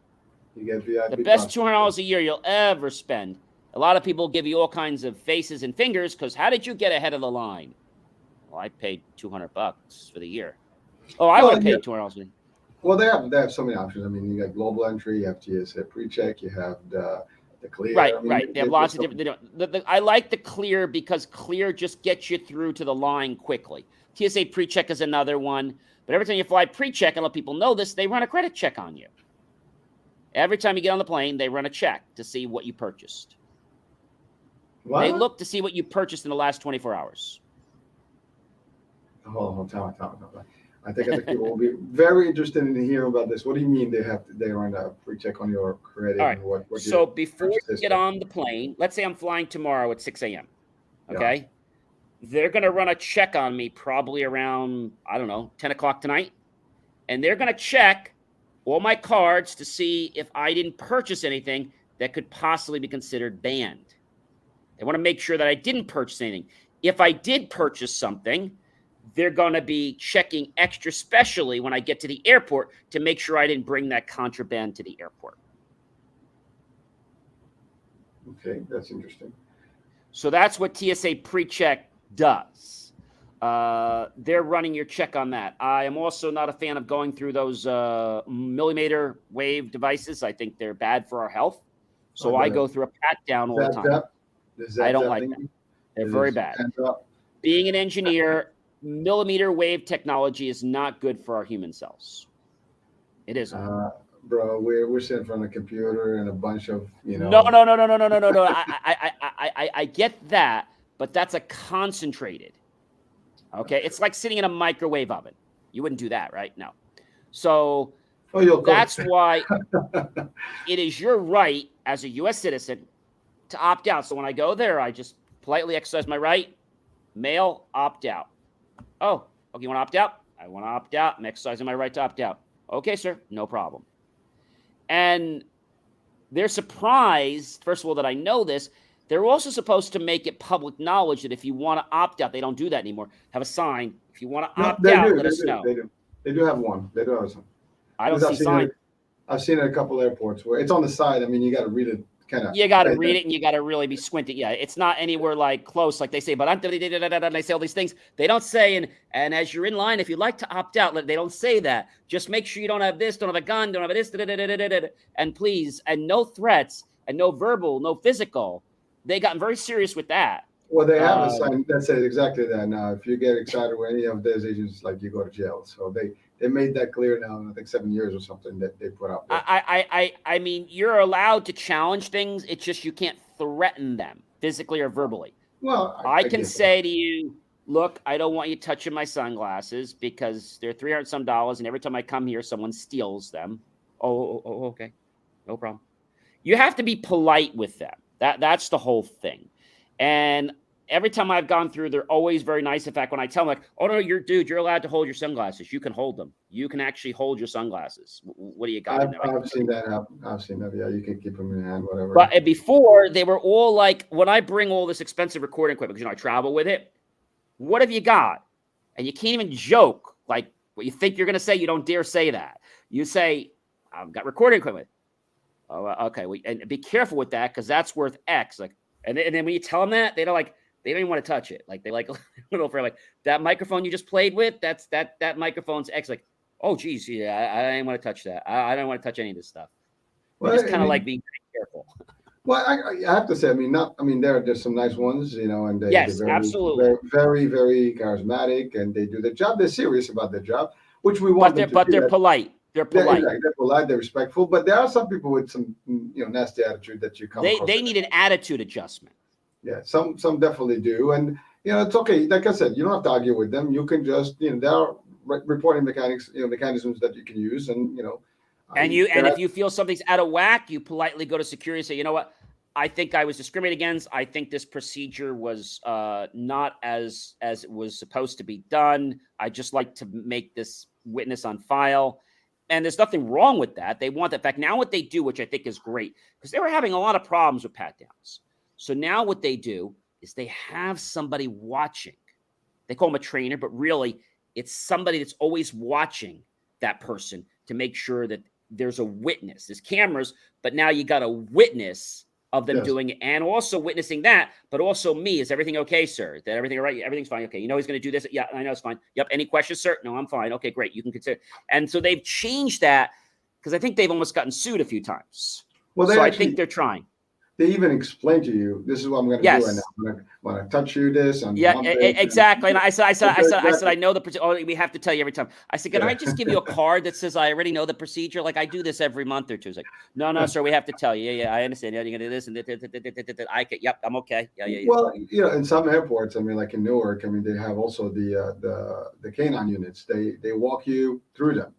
You get VIP. The best $200 a year you'll ever spend. A lot of people give you all kinds of faces and fingers because how did you get ahead of the line? Well, I paid $200 for the year. Oh, I would have paid $200. Well, they have so many options. I mean, you got global entry, you have TSA pre-check, you have the Clear. Right, I mean, right. They have lots of different. I like the Clear because Clear just gets you through to the line quickly. TSA pre-check is another one, but every time you fly pre-check, and let people know this, they run a credit check on you. Every time you get on the plane, they run a check to see what you purchased. What? They look to see what you purchased in the last 24 hours. Hold on, tell me. I think people will be very interested in hearing about this. What do you mean they run a pre-check on your credit? All right. And what So before you purchase get history? on the plane, let's say I'm flying tomorrow at 6 a.m. Okay. They're going to run a check on me probably around, 10 o'clock tonight. And they're going to check all my cards to see if I didn't purchase anything that could possibly be considered banned. They want to make sure that I didn't purchase anything. If I did purchase something, they're going to be checking extra specially when I get to the airport to make sure I didn't bring that contraband to the airport. Okay, that's interesting. So that's what TSA pre-check does. They're running your check on that. I am also not a fan of going through those millimeter wave devices. I think they're bad for our health. So I go through a pat down all the time. I don't like them. They're very bad. Being an engineer, millimeter wave technology is not good for our human cells. It isn't. Bro, we're sitting in front of a computer and a bunch of, No. I get that, but that's a concentrated. Okay, it's like sitting in a microwave oven. You wouldn't do that, right? No. So that's why it is your right as a U.S. citizen to opt out. So when I go there, I just politely exercise my right. Male, opt out. Oh, okay, you want to opt out? I want to opt out. I'm exercising my right to opt out. Okay, sir, no problem. And they're surprised, first of all, that I know this. They're also supposed to make it public knowledge that if you want to opt out, they don't do that anymore. Have a sign. If you want to opt out, let us know. They do have one. They do have some. I don't see signs. I've seen it at a couple airports where it's on the side. I mean, you got to read it kind of. You got to read it, and you got to really be squinting. Yeah, it's not anywhere like close, like they say. But they say all these things. They don't say, and as you're in line, if you'd like to opt out, they don't say that. Just make sure you don't have this, don't have a gun, don't have this, and please, and no threats, and no verbal, no physical. They got very serious with that. Well, they have a sign that says exactly that. Now, if you get excited with any of those agents, like you go to jail. So they made that clear now. I think 7 years or something that they put out there. I mean, you're allowed to challenge things. It's just you can't threaten them physically or verbally. Well, I can say to you, look, I don't want you touching my sunglasses because they're $300 some, and every time I come here, someone steals them. Oh, okay, no problem. You have to be polite with them. That's the whole thing. And every time I've gone through, they're always very nice. In fact, when I tell them, like, oh, no, you're allowed to hold your sunglasses. You can hold them. You can actually hold your sunglasses. What do you got in there? I've seen that happen. I've seen that. Yeah, you can keep them in your hand, whatever. But before, they were all like, when I bring all this expensive recording equipment, because, I travel with it, what have you got? And you can't even joke. Like, what you think you're going to say, you don't dare say that. You say, I've got recording equipment. Oh, okay. And be careful with that because that's worth X. Like, and then when you tell them that, they don't even want to touch it. Like they like a little afraid. Like that microphone you just played with, that microphone's X. Like, oh geez, yeah, I didn't want to touch that. I don't want to touch any of this stuff. Well, just kind of like being careful. Well, I have to say, there's some nice ones, and yes, absolutely, they're very, very charismatic, and they do their job. They're serious about their job, which we want. But they're polite. They're polite. They're polite. They're respectful. But there are some people with some, nasty attitude that you come. They need an attitude adjustment. Yeah, some definitely do, and it's okay. Like I said, you don't have to argue with them. You can just, there are reporting mechanisms that you can use, and And if you feel something's out of whack, you politely go to security and say, you know what, I think I was discriminated against. I think this procedure was not as it was supposed to be done. I just like to make this witness on file. And there's nothing wrong with that. They want that. In fact, now what they do, which I think is great, because they were having a lot of problems with pat downs. So now what they do is they have somebody watching. They call them a trainer, but really it's somebody that's always watching that person to make sure that there's a witness. There's cameras, but now you got a witness of them doing it, and also witnessing that, but also me. Is everything okay, sir? Is everything all right? Everything's fine. Okay. He's going to do this. Yeah, I know it's fine. Yep. Any questions, sir? No, I'm fine. Okay, great. You can consider. And so they've changed that because I think they've almost gotten sued a few times. Well, I think they're trying. they even explain to you, this is what I'm going to do right now. Yes. When I touch you, this and Yeah, bump it. exactly. And I said, Exactly. I know the procedure. Oh, we have to tell you every time. I said, can I just give you a card that says I already know the procedure? Like I do this every month or two. It's like, no, sir, we have to tell you. Yeah, I understand. Yeah, you're gonna do this and I can. Yep, I'm okay. Yeah. Well, in some airports, I mean, like in Newark, I mean, they have also the canine units. They walk you through them.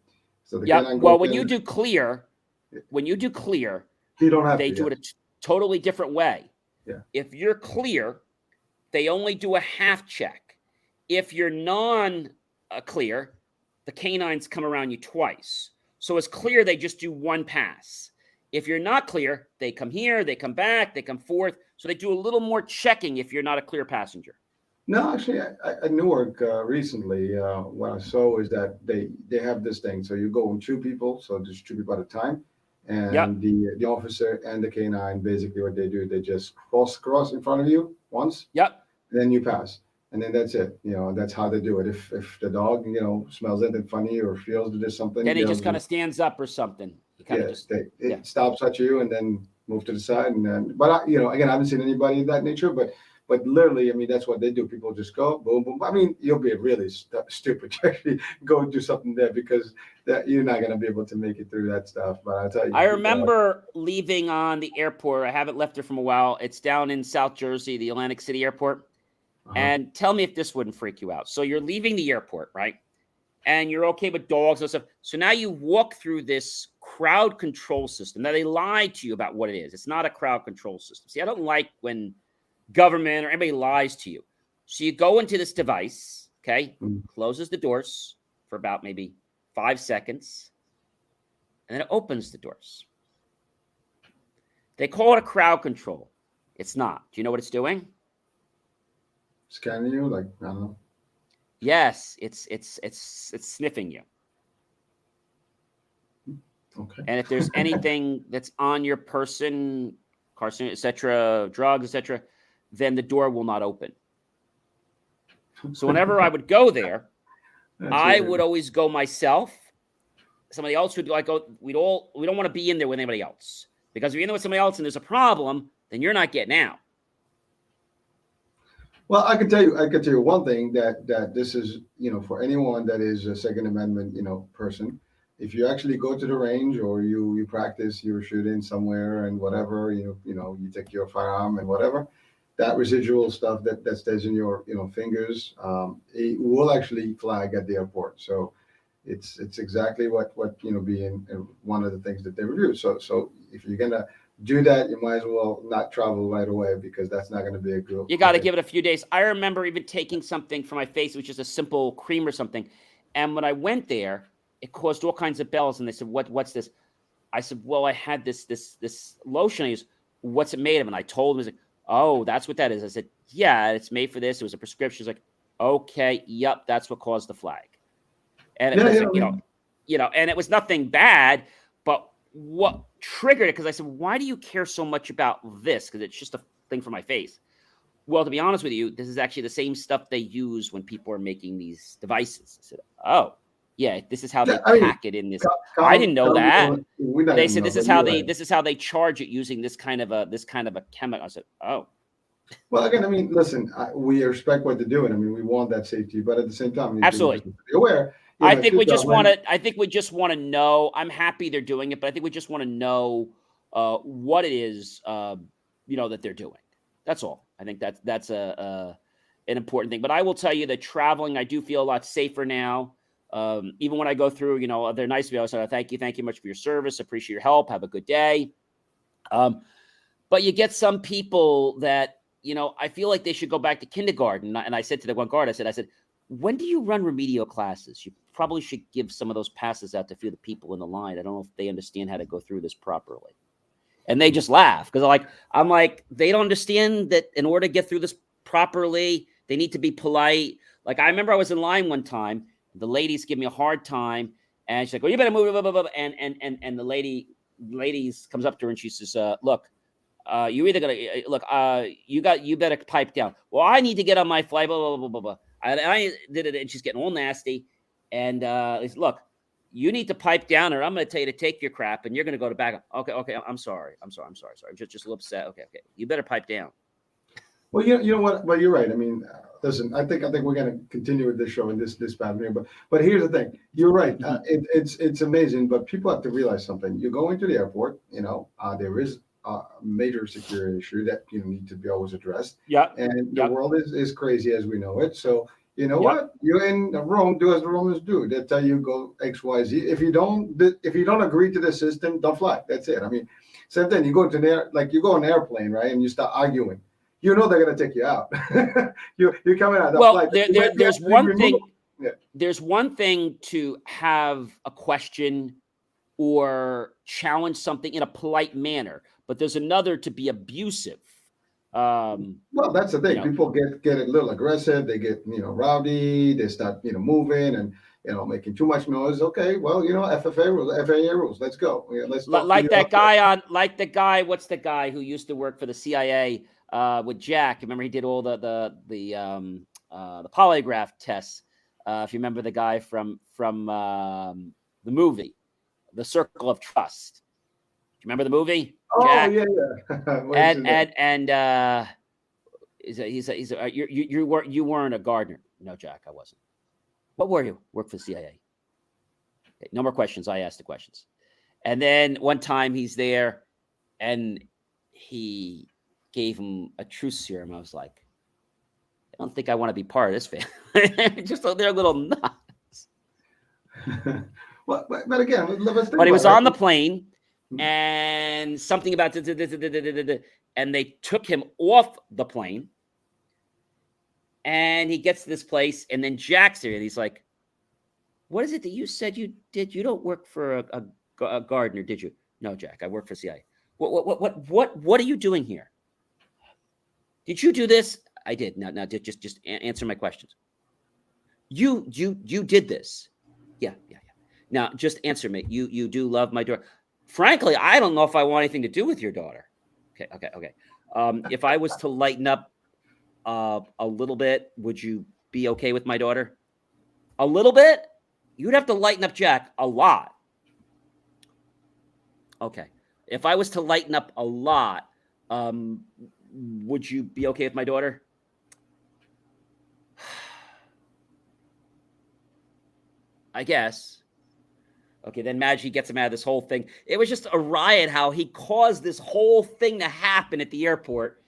So the Yep. canine Well, goes when in. you do clear, You don't have they to. do it a totally different way. Yeah. If you're clear, they only do a half check. If you're non-clear, the canines come around you twice. So as clear, they just do one pass. If you're not clear, they come here, they come back, they come forth. So they do a little more checking if you're not a clear passenger. No, actually, at Newark recently, what I saw is that they have this thing. So you go in two people, so there's two people at a time, Yep. and the officer and the canine, basically what they do, they just cross in front of you once, Yep. then you pass, and then that's it. That's how they do it. If the dog smells anything funny or feels that there's something, Then he just kind of stands up or something. He kind of just it stops at you and then move to the side, and then again, I haven't seen anybody of that nature, but literally, I mean, that's what they do. People just go boom, boom. I mean, you'll be really stupid to actually go and do something there because that you're not going to be able to make it through that stuff. But I'll tell you, I remember leaving on the airport. I haven't left it from a while. It's down in South Jersey, the Atlantic City airport. And tell me if this wouldn't freak you out. So you're leaving the airport, right? And you're okay with dogs and stuff. So now you walk through this crowd control system. Now they lied to you about what it is. It's not a crowd control system. See, I don't like when government or anybody lies to you. So you go into this device, okay, closes the doors for about maybe 5 seconds, and then it opens the doors. They call it a crowd control. It's not. Do you know what it's doing? Scanning you, like, I don't know. Yes, it's sniffing you. Okay. And if there's anything that's on your person, carcinogen, etc., drugs, etc., then the door will not open. So whenever I would go there, I would always go myself. Somebody else would go. We don't want to be in there with anybody else, because if you're in there with somebody else and there's a problem, then you're not getting out. Well, I can tell you one thing that this is, for anyone that is a Second Amendment, person. If you actually go to the range or you practice, you're shooting somewhere and whatever, you take your firearm and whatever, that residual stuff that stays in your fingers, it will actually flag at the airport. So it's exactly what being one of the things that they review. So if you're gonna do that, you might as well not travel right away, because that's not going to be a good. You got to give it a few days. I remember even taking something for my face, which is a simple cream or something. And when I went there, it caused all kinds of bells. And they said, what's this? I said, well, I had this lotion I use. What's it made of? And I told him, he's like, oh, that's what that is. I said, yeah, it's made for this. It was a prescription. He's like, okay, yep, that's what caused the flag. And it was like, and it was nothing bad, but what triggered it, because I said, why do you care so much about this? Because it's just a thing for my face. Well, to be honest with you, this is actually the same stuff they use when people are making these devices. I said, oh, yeah, this is how they pack it in this. I didn't know that. They said this is how they charge it using this kind of a chemical. I said, oh. Well, again, I mean, listen, we respect what they're doing. I mean, we want that safety, but at the same time, absolutely be aware. I think we just want to know. I'm happy they're doing it, but I think we just want to know what it is, that they're doing. That's all. I think that's an important thing. But I will tell you that traveling, I do feel a lot safer now. Even when I go through, they're nice to me. I say, thank you much for your service. Appreciate your help. Have a good day. But you get some people that, I feel like they should go back to kindergarten. And I said to the one guard, I said, when do you run remedial classes? You probably should give some of those passes out to a few of the people in the line. I don't know if they understand how to go through this properly. And they just laugh, because I'm like, they don't understand that in order to get through this properly, they need to be polite. Like, I remember I was in line one time, the ladies give me a hard time, and she's like, well, you better move, blah, blah, blah. And the ladies comes up to her and she says, look, you either gonna you better pipe down. Well, I need to get on my flight, blah, blah, blah, blah, blah. I did it, and she's getting all nasty. And look, you need to pipe down, or I'm going to tell you to take your crap, and you're going to go to back. Okay. I'm sorry. I'm just a little upset. Okay. You better pipe down. Well, you know what? Well, you're right. I mean, listen, I think we're going to continue with this show and this pattern here. But here's the thing. You're right. It's amazing, but people have to realize something. You go into the airport. There is a major security issue that need to be always addressed. Yeah. And the world is crazy as we know it. So you know what? You're in Rome. Do as the Romans do. They tell you go X, Y, Z. If you don't agree to the system, don't fly. That's it. I mean, same thing. You go to you go on an airplane, right? And you start arguing. They're going to take you out. you're coming out. Well, there's one thing. Yeah. There's one thing to have a question or challenge something in a polite manner, but there's another to be abusive. Well, that's the thing. People get a little aggressive. They get rowdy. They start moving and making too much noise. Okay, well FAA rules. Let's go. Let's like that guy like the guy. What's the guy who used to work for the CIA? With Jack, remember he did all the polygraph tests. If you remember the guy from the movie, The Circle of Trust. Do you remember the movie? Oh Jack? Yeah. and you weren't a gardener. No, Jack, I wasn't. What were you? Worked for the CIA. Okay, no more questions. I asked the questions, and then one time he's there, and he gave him a truth serum. I was like, I don't think I want to be part of this family. Just they're a little nuts. Well, but again, but he was on the plane, and something about and they took him off the plane, and he gets to this place, and then Jack's there, and he's like, "What is it that you said you did? You don't work for a gardener, did you?" No, Jack, I work for CIA. What are you doing here? Did you do this? I did. Now, just answer my questions. You did this. Yeah. Now, just answer me. You do love my daughter. Frankly, I don't know if I want anything to do with your daughter. Okay. If I was to lighten up a little bit, would you be okay with my daughter? A little bit? You'd have to lighten up Jack a lot. Okay. If I was to lighten up a lot, would you be okay with my daughter? I guess. Okay, then Maggie gets him out of this whole thing. It was just a riot how he caused this whole thing to happen at the airport.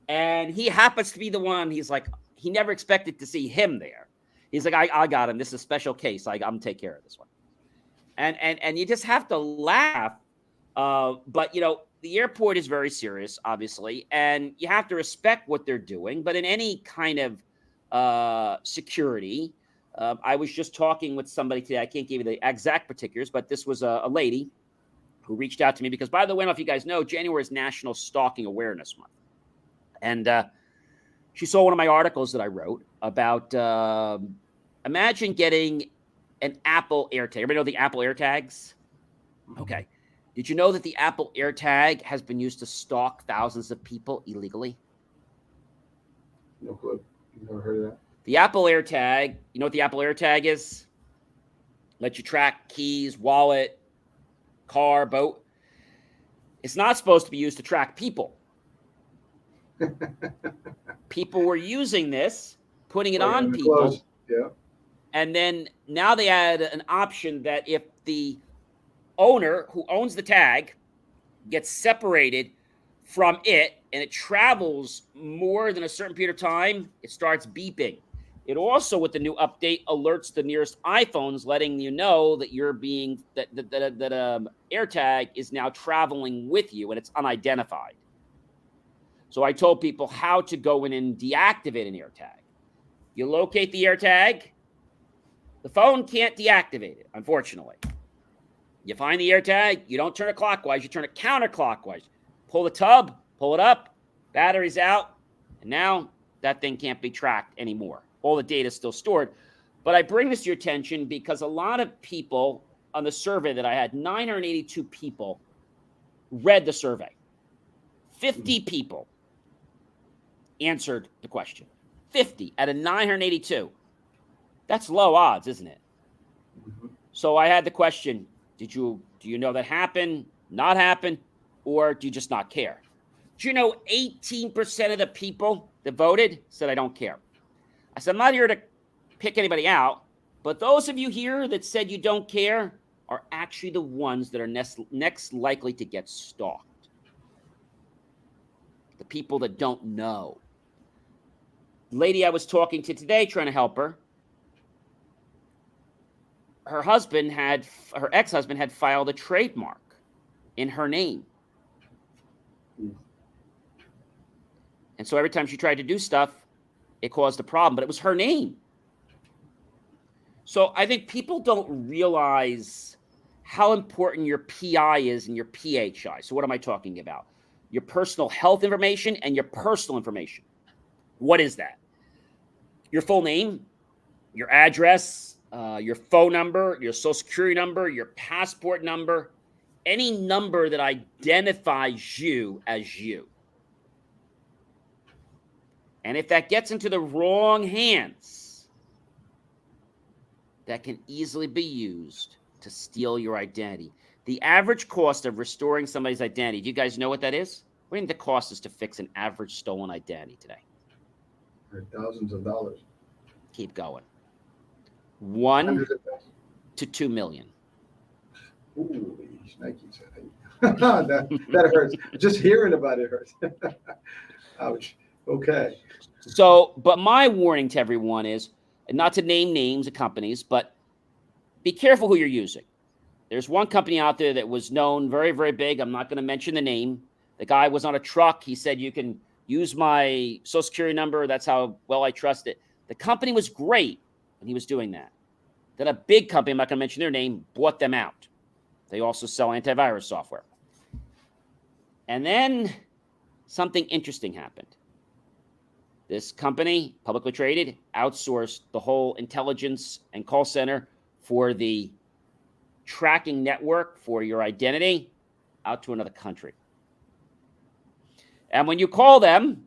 And he happens to be the one. He's like, he never expected to see him there. He's like, I got him. This is a special case. I'm going to take care of this one. And you just have to laugh. But, the airport is very serious, obviously, and you have to respect what they're doing. But in any kind of security, I was just talking with somebody today. I can't give you the exact particulars, but this was a lady who reached out to me because, by the way, I don't know if you guys know, January is National Stalking Awareness Month. And she saw one of my articles that I wrote about imagine getting an Apple AirTag. Everybody know the Apple AirTags? Okay. Did you know that the Apple AirTag has been used to stalk thousands of people illegally? No clue. Never heard of that. The Apple AirTag, you know what the Apple AirTag is? Let you track keys, wallet, car, boat. It's not supposed to be used to track people. People were using this, putting it on people. Close. Yeah. And then now they add an option that if the owner who owns the tag gets separated from it and it travels more than a certain period of time, it starts beeping. It also, with the new update, alerts the nearest iPhones, letting you know that you're being that AirTag is now traveling with you and it's unidentified. So I told people how to go in and deactivate an AirTag. You locate the AirTag, the phone can't deactivate it, unfortunately. You find the AirTag, you don't turn it clockwise, you turn it counterclockwise. Pull the tub, pull it up, battery's out, and now that thing can't be tracked anymore. All the data is still stored. But I bring this to your attention because a lot of people on the survey that I had, 982 people read the survey. 50 people answered the question. 50 out of 982. That's low odds, isn't it? Mm-hmm. So I had the question, do you know that happened, not happen, or do you just not care? Do you know 18% of the people that voted said, I don't care? I said, I'm not here to pick anybody out, but those of you here that said you don't care are actually the ones that are next likely to get stalked. The people that don't know. The lady I was talking to today, trying to help her, her ex-husband had filed a trademark in her name. And so every time she tried to do stuff, it caused a problem, but it was her name. So I think people don't realize how important your PI is and your PHI. So what am I talking about? Your personal health information and your personal information. What is that? Your full name, your address, your phone number, your social security number, your passport number, any number that identifies you as you. And if that gets into the wrong hands, that can easily be used to steal your identity. The average cost of restoring somebody's identity, do you guys know what that is? What do you think the cost is to fix an average stolen identity today? Thousands of dollars. Keep going. 1 to 2 million. Ooh, Nike. that hurts. Just hearing about it hurts. Ouch. Okay. So, but my warning to everyone is not to name names of companies, but be careful who you're using. There's one company out there that was known very, very big. I'm not going to mention the name. The guy was on a truck. He said, you can use my social security number. That's how well I trust it. The company was great when he was doing that. Then a big company, I'm not going to mention their name, bought them out. They also sell antivirus software. And then something interesting happened. This company, publicly traded, outsourced the whole intelligence and call center for the tracking network for your identity out to another country. And when you call them,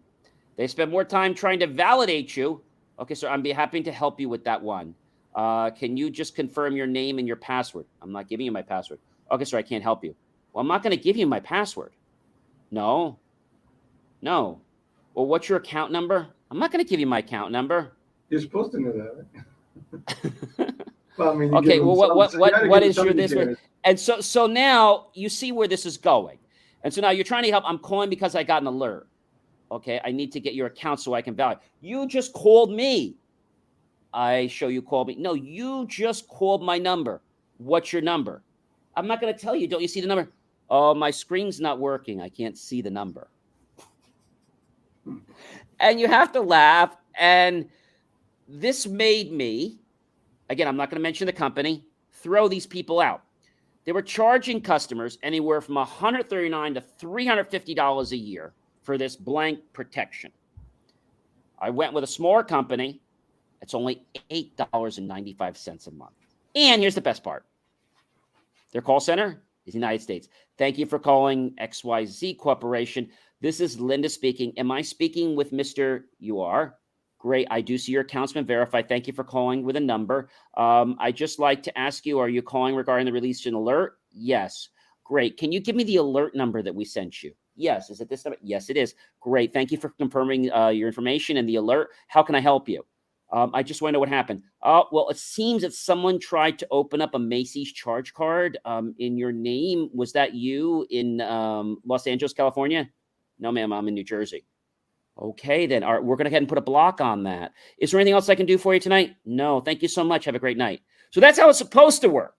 they spend more time trying to validate you. Okay, sir, I'd be happy to help you with that one. Can you just confirm your name and your password? I'm not giving you my password. Okay, sir, I can't help you. Well, I'm not going to give you my password. No. Well, what's your account number? I'm not going to give you my account number. You're supposed to know that, right? Well, I mean, okay. Well, what is your this? And so now you see where this is going. And so now you're trying to help. I'm calling because I got an alert. Okay, I need to get your account so I can validate. You just called me. I show you called me. No, you just called my number. What's your number? I'm not going to tell you. Don't you see the number? Oh, my screen's not working. I can't see the number. And you have to laugh. And this made me, again, I'm not going to mention the company, throw these people out. They were charging customers anywhere from $139 to $350 a year for this blank protection. I went with a smaller company. It's only $8.95 a month. And here's the best part. Their call center is the United States. Thank you for calling XYZ Corporation. This is Linda speaking. Am I speaking with Mr. You are? Great. I do see your account's been verified. Thank you for calling with a number. I just like to ask you, are you calling regarding the release of an alert? Yes. Great. Can you give me the alert number that we sent you? Yes. Is it this number? Yes, it is. Great. Thank you for confirming your information and the alert. How can I help you? I just want to know what happened. Well, it seems that someone tried to open up a Macy's charge card in your name. Was that you in Los Angeles, California? No, ma'am. I'm in New Jersey. Okay, then. All right, we're going to go ahead and put a block on that. Is there anything else I can do for you tonight? No. Thank you so much. Have a great night. So that's how it's supposed to work.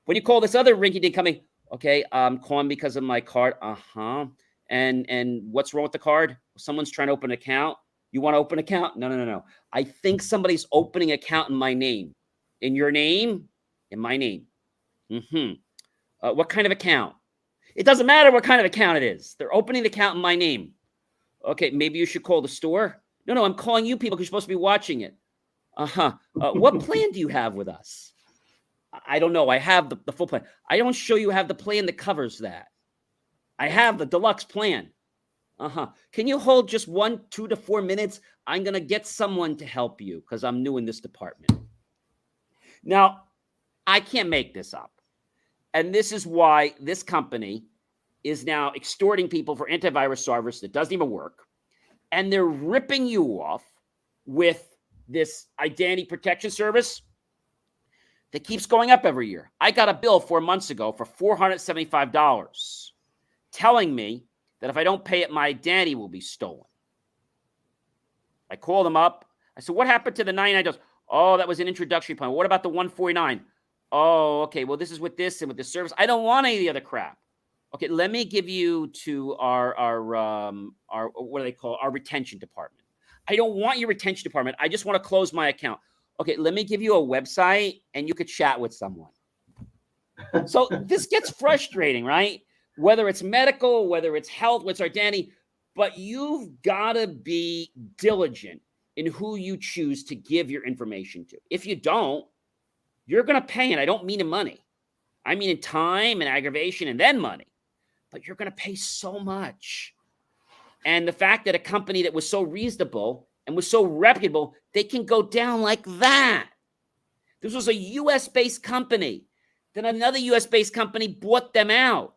When you call this other rinky-dink company, okay, I'm calling because of my card. Uh-huh. And what's wrong with the card? Someone's trying to open an account. You want to open an account? No. I think somebody's opening an account in my name. In your name? In my name. What kind of account? It doesn't matter what kind of account it is. They're opening the account in my name. Okay, maybe you should call the store. No, I'm calling you people because you're supposed to be watching it. What plan do you have with us? I don't know. I have the full plan. I don't show you have the plan that covers that. I have the deluxe plan. Can you hold just 2 to 4 minutes? I'm going to get someone to help you because I'm new in this department. Now, I can't make this up. And this is why this company is now extorting people for antivirus service that doesn't even work. And they're ripping you off with this identity protection service that keeps going up every year. I got a bill 4 months ago for $475 telling me that if I don't pay it, my identity will be stolen. I called them up. I said, what happened to the $99? Oh, that was an introductory plan. What about the $149? Oh, okay. Well, this is with this and with this service. I don't want any of the other crap. Okay, let me give you to our what do they call it? Our retention department. I don't want your retention department. I just want to close my account. Okay, let me give you a website and you could chat with someone. So this gets frustrating, right? Whether it's medical, whether it's health, what's our identity, but you've got to be diligent in who you choose to give your information to. If you don't, you're going to pay, and I don't mean in money. I mean in time and aggravation and then money. But you're going to pay so much. And the fact that a company that was so reasonable and was so reputable, they can go down like that. This was a U.S.-based company. Then another U.S.-based company bought them out.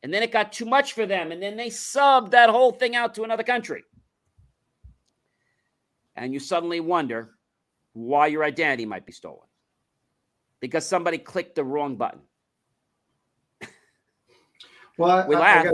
And then it got too much for them. And then they subbed that whole thing out to another country. And you suddenly wonder why your identity might be stolen. Because somebody clicked the wrong button. Well, We laugh.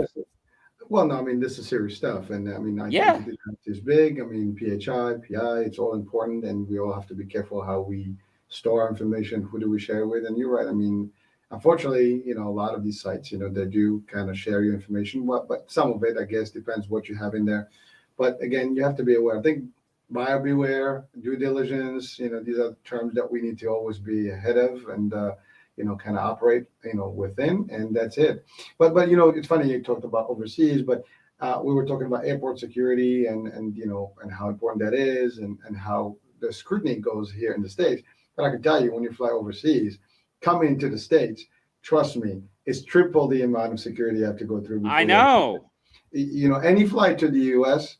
Well, no, I mean, this is serious stuff. And I mean, I Yeah. think it's big. I mean, PHI, PI, it's all important. And we all have to be careful how we store our information. Who do we share with? And you're right. I mean, unfortunately, a lot of these sites, they do kind of share your information. But some of it, I guess, depends what you have in there. But again, you have to be aware. I think buyer beware, due diligence, these are terms that we need to always be ahead of and, kind of operate, within, and that's it. But it's funny you talked about overseas, but we were talking about airport security and how important that is and how the scrutiny goes here in the States. But I can tell you, when you fly overseas, coming to the States, trust me, it's triple the amount of security you have to go through. I know. Any flight to the U.S.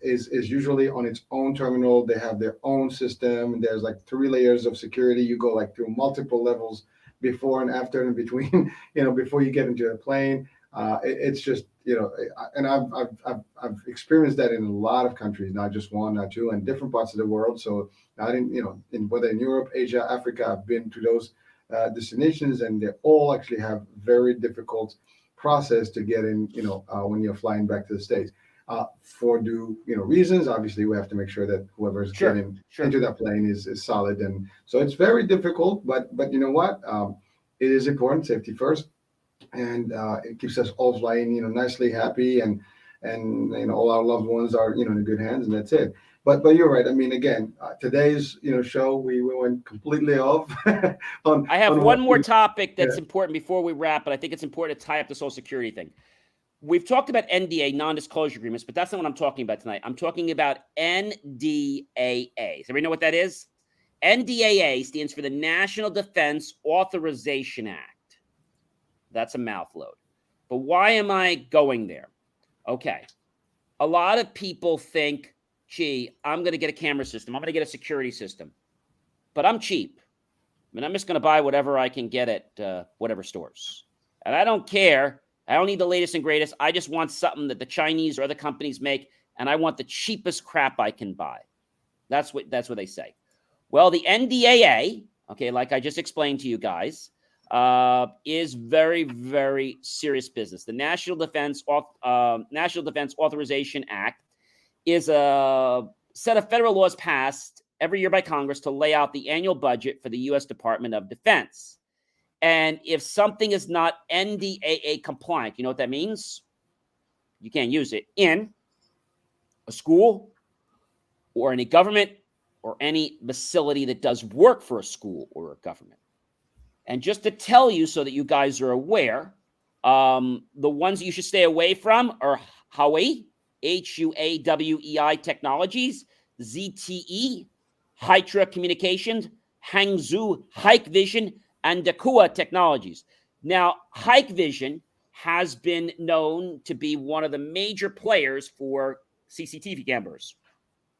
Is usually on its own terminal. They have their own system. There's like 3 layers of security. You go like through multiple levels before and after and between, before you get into a plane. It's just, and I've experienced that in a lot of countries, not just one, not two, and different parts of the world. So I didn't, in whether in Europe, Asia, Africa, I've been to those destinations, and they all actually have very difficult process to get in, when you're flying back to the States. For due reasons. Obviously, we have to make sure that whoever's getting into that plane is solid, and so it's very difficult. But you know what? It is important, safety first, and it keeps us all flying nicely, happy, and all our loved ones are in good hands, and that's it. But you're right. I mean, again, today's show we went completely off. I have one more topic that's important before we wrap, but I think it's important to tie up the Social Security thing. We've talked about NDA, non-disclosure agreements, but that's not what I'm talking about tonight. I'm talking about NDAA. Does everybody know what that is? NDAA stands for the National Defense Authorization Act. That's a mouthload. But why am I going there? Okay. A lot of people think, gee, I'm going to get a camera system. I'm going to get a security system. But I'm cheap. I mean, I'm just going to buy whatever I can get at whatever stores. And I don't care. I don't need the latest and greatest. I just want something that the Chinese or other companies make, and I want the cheapest crap I can buy. That's what they say. Well, the NDAA, okay, like I just explained to you guys, is very, very serious business. The National Defense Authorization Act is a set of federal laws passed every year by Congress to lay out the annual budget for the U.S. Department of Defense. And if something is not NDAA compliant, you know what that means? You can't use it in a school or any government or any facility that does work for a school or a government. And just to tell you so that you guys are aware, the ones that you should stay away from are Huawei, HUAWEI Technologies, ZTE, Hydra Communications, Hangzhou Hikvision, and Dakua Technologies. Now, Hikvision has been known to be one of the major players for CCTV cameras.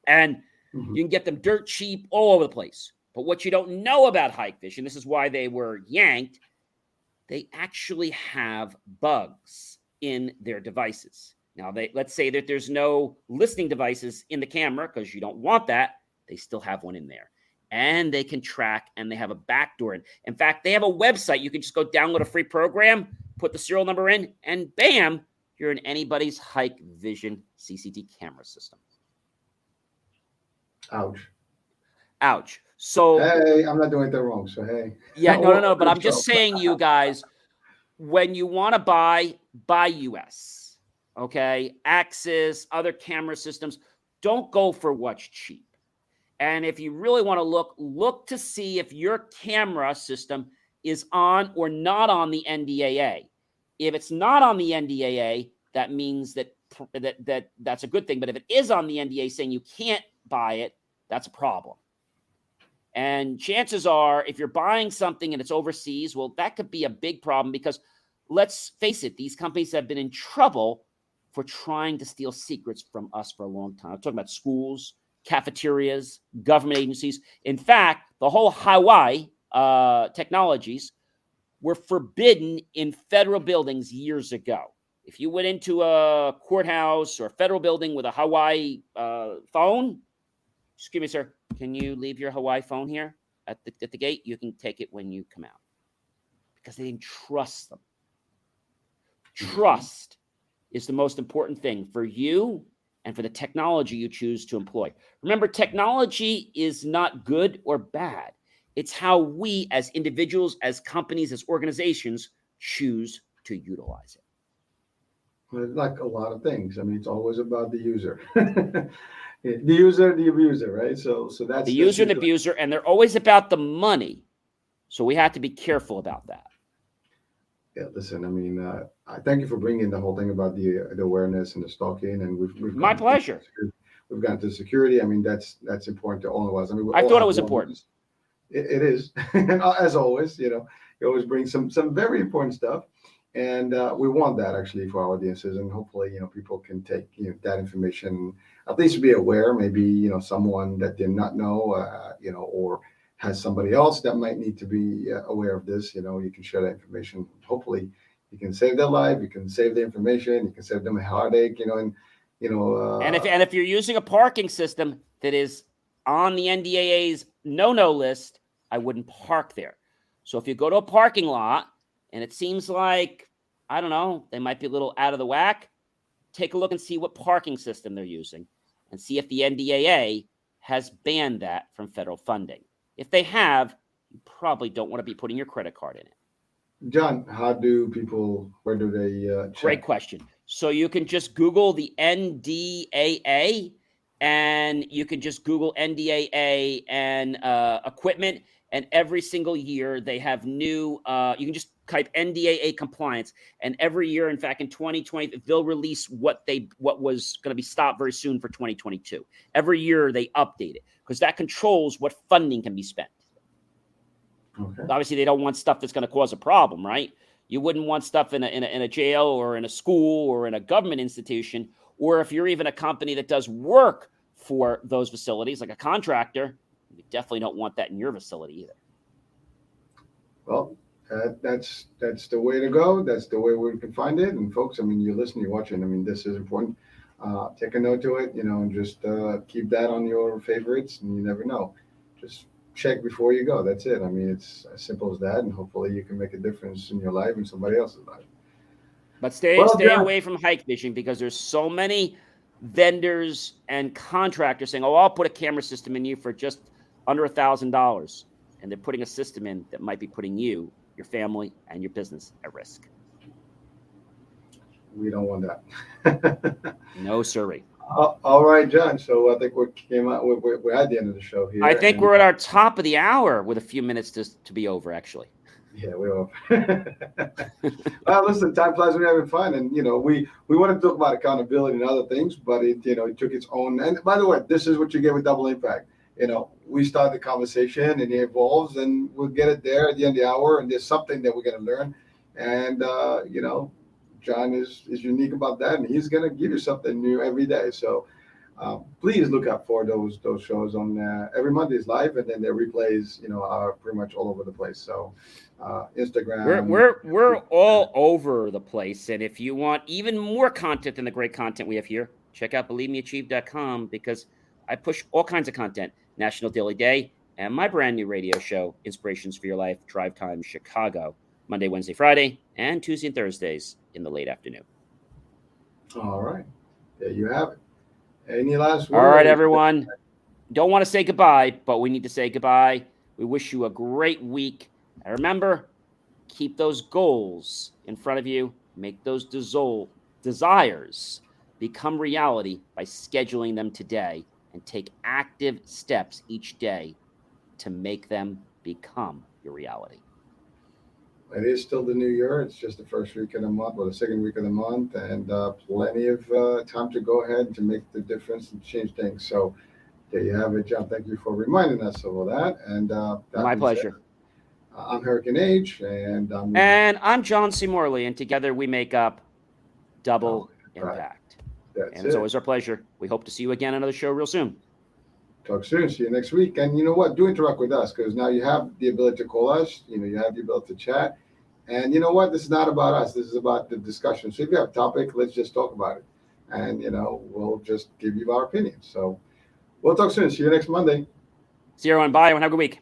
And you can get them dirt cheap all over the place. But what you don't know about Hikefish, and this is why they were yanked, they actually have bugs in their devices. Now, let's say that there's no listening devices in the camera because you don't want that. They still have one in there. And they can track, and they have a backdoor. In fact, they have a website. You can just go download a free program, put the serial number in, and bam, you're in anybody's Hikvision CCT camera system. Ouch. So, hey, I'm not doing anything wrong. So, hey. Yeah, no. But I'm just saying, you guys, when you want to buy US, okay, Axis, other camera systems, don't go for what's cheap. And if you really want to look to see if your camera system is on or not on the NDAA. If it's not on the NDAA, that means that's a good thing. But if it is on the NDAA saying you can't buy it, that's a problem. And chances are, if you're buying something and it's overseas, well, that could be a big problem because let's face it, these companies have been in trouble for trying to steal secrets from us for a long time. I'm talking about schools, cafeterias, government agencies. In fact, the whole Hawaii technologies were forbidden in federal buildings years ago. If you went into a courthouse or a federal building with a Hawaii phone, excuse me, sir, can you leave your Hawaii phone here at the gate? You can take it when you come out. Because they didn't trust them. Trust is the most important thing for you and for the technology you choose to employ. Remember, technology is not good or bad. It's how we as individuals, as companies, as organizations choose to utilize it. Well, like a lot of things. I mean, it's always about the user. The user, the abuser, right? So that's the user and abuser, and they're always about the money. So we have to be careful about that. Yeah, listen, I mean, I thank you for bringing the whole thing about the awareness and the stalking, and we've my pleasure. We've gone to security. I mean, that's important to all of us. I mean, I thought it was important. It is, as always. You always bring some very important stuff, and we want that actually for our audiences, and hopefully, people can take that information, at least be aware. Maybe someone that did not know, or has somebody else that might need to be aware of this. You can share that information. Hopefully, you can save their life. You can save the information. You can save them a heartache. And if you're using a parking system that is on the NDAA's no list, I wouldn't park there. So if you go to a parking lot and it seems like, I don't know, they might be a little out of the whack, take a look and see what parking system they're using and see if the NDAA has banned that from federal funding. If they have, you probably don't want to be putting your credit card in it. John, where do they check? Great question. So you can just Google the NDAA, and you can just Google NDAA and equipment, and every single year they have new, you can just type NDAA compliance, and every year, in fact, in 2020, they'll release what was going to be stopped very soon for 2022. Every year they update it because that controls what funding can be spent. Okay. Obviously, they don't want stuff that's going to cause a problem, right? You wouldn't want stuff in a jail or in a school or in a government institution, or if you're even a company that does work for those facilities, like a contractor, you definitely don't want that in your facility either. Well, that's the way to go. That's the way we can find it. And folks, I mean, you're listening, you're watching. I mean, this is important. Take a note to it, and just keep that on your favorites, and you never know. Just check before you go. That's it. I mean, it's as simple as that, and hopefully you can make a difference in your life and somebody else's life. But stay away from Hikvision because there's so many vendors and contractors saying, "Oh, I'll put a camera system in you for just under $1,000," and they're putting a system in that might be putting you, your family, and your business at risk. We don't want that. No, sirree. All right, John. So I think we're at the end of the show here. I think we're at our top of the hour with a few minutes to be over, actually. Yeah, we are. Well, listen, time flies when you're having fun, and we want to talk about accountability and other things, but it took its own. And by the way, this is what you get with Double Impact. We start the conversation and it evolves, and we'll get it there at the end of the hour, and there's something that we're going to learn, and John is unique about that, and he's going to give you something new every day. So Please look out for those shows on every Monday's live, and then their replays, are pretty much all over the place. So Instagram. We're all over the place, and if you want even more content than the great content we have here, check out believemeachieve.com, because I push all kinds of content. National Daily Day and my brand new radio show, Inspirations for Your Life, Drive Time Chicago, Monday, Wednesday, Friday, and Tuesday and Thursdays in the late afternoon. All right, there you have it. Any last words? All right, everyone. Don't want to say goodbye, but we need to say goodbye. We wish you a great week. And remember, keep those goals in front of you. Make those desires become reality by scheduling them today, and take active steps each day to make them become your reality. It is still the new year. It's just the first week of the month, or the second week of the month, and plenty of time to go ahead and to make the difference and change things. So there you have it, John. Thank you for reminding us of all that. And my pleasure. I'm Hurricaneh, and I'm John C. Morley, and together we make up Double Impact. And it's always our pleasure. We hope to see you again on another show real soon. Talk soon. See you next week. And you know what? Do interact with us, because now you have the ability to call us. You have the ability to chat. And you know what? This is not about us. This is about the discussion. So if you have a topic, let's just talk about it. And, we'll just give you our opinions. So we'll talk soon. See you next Monday. See you, everyone. Bye. Have a good week.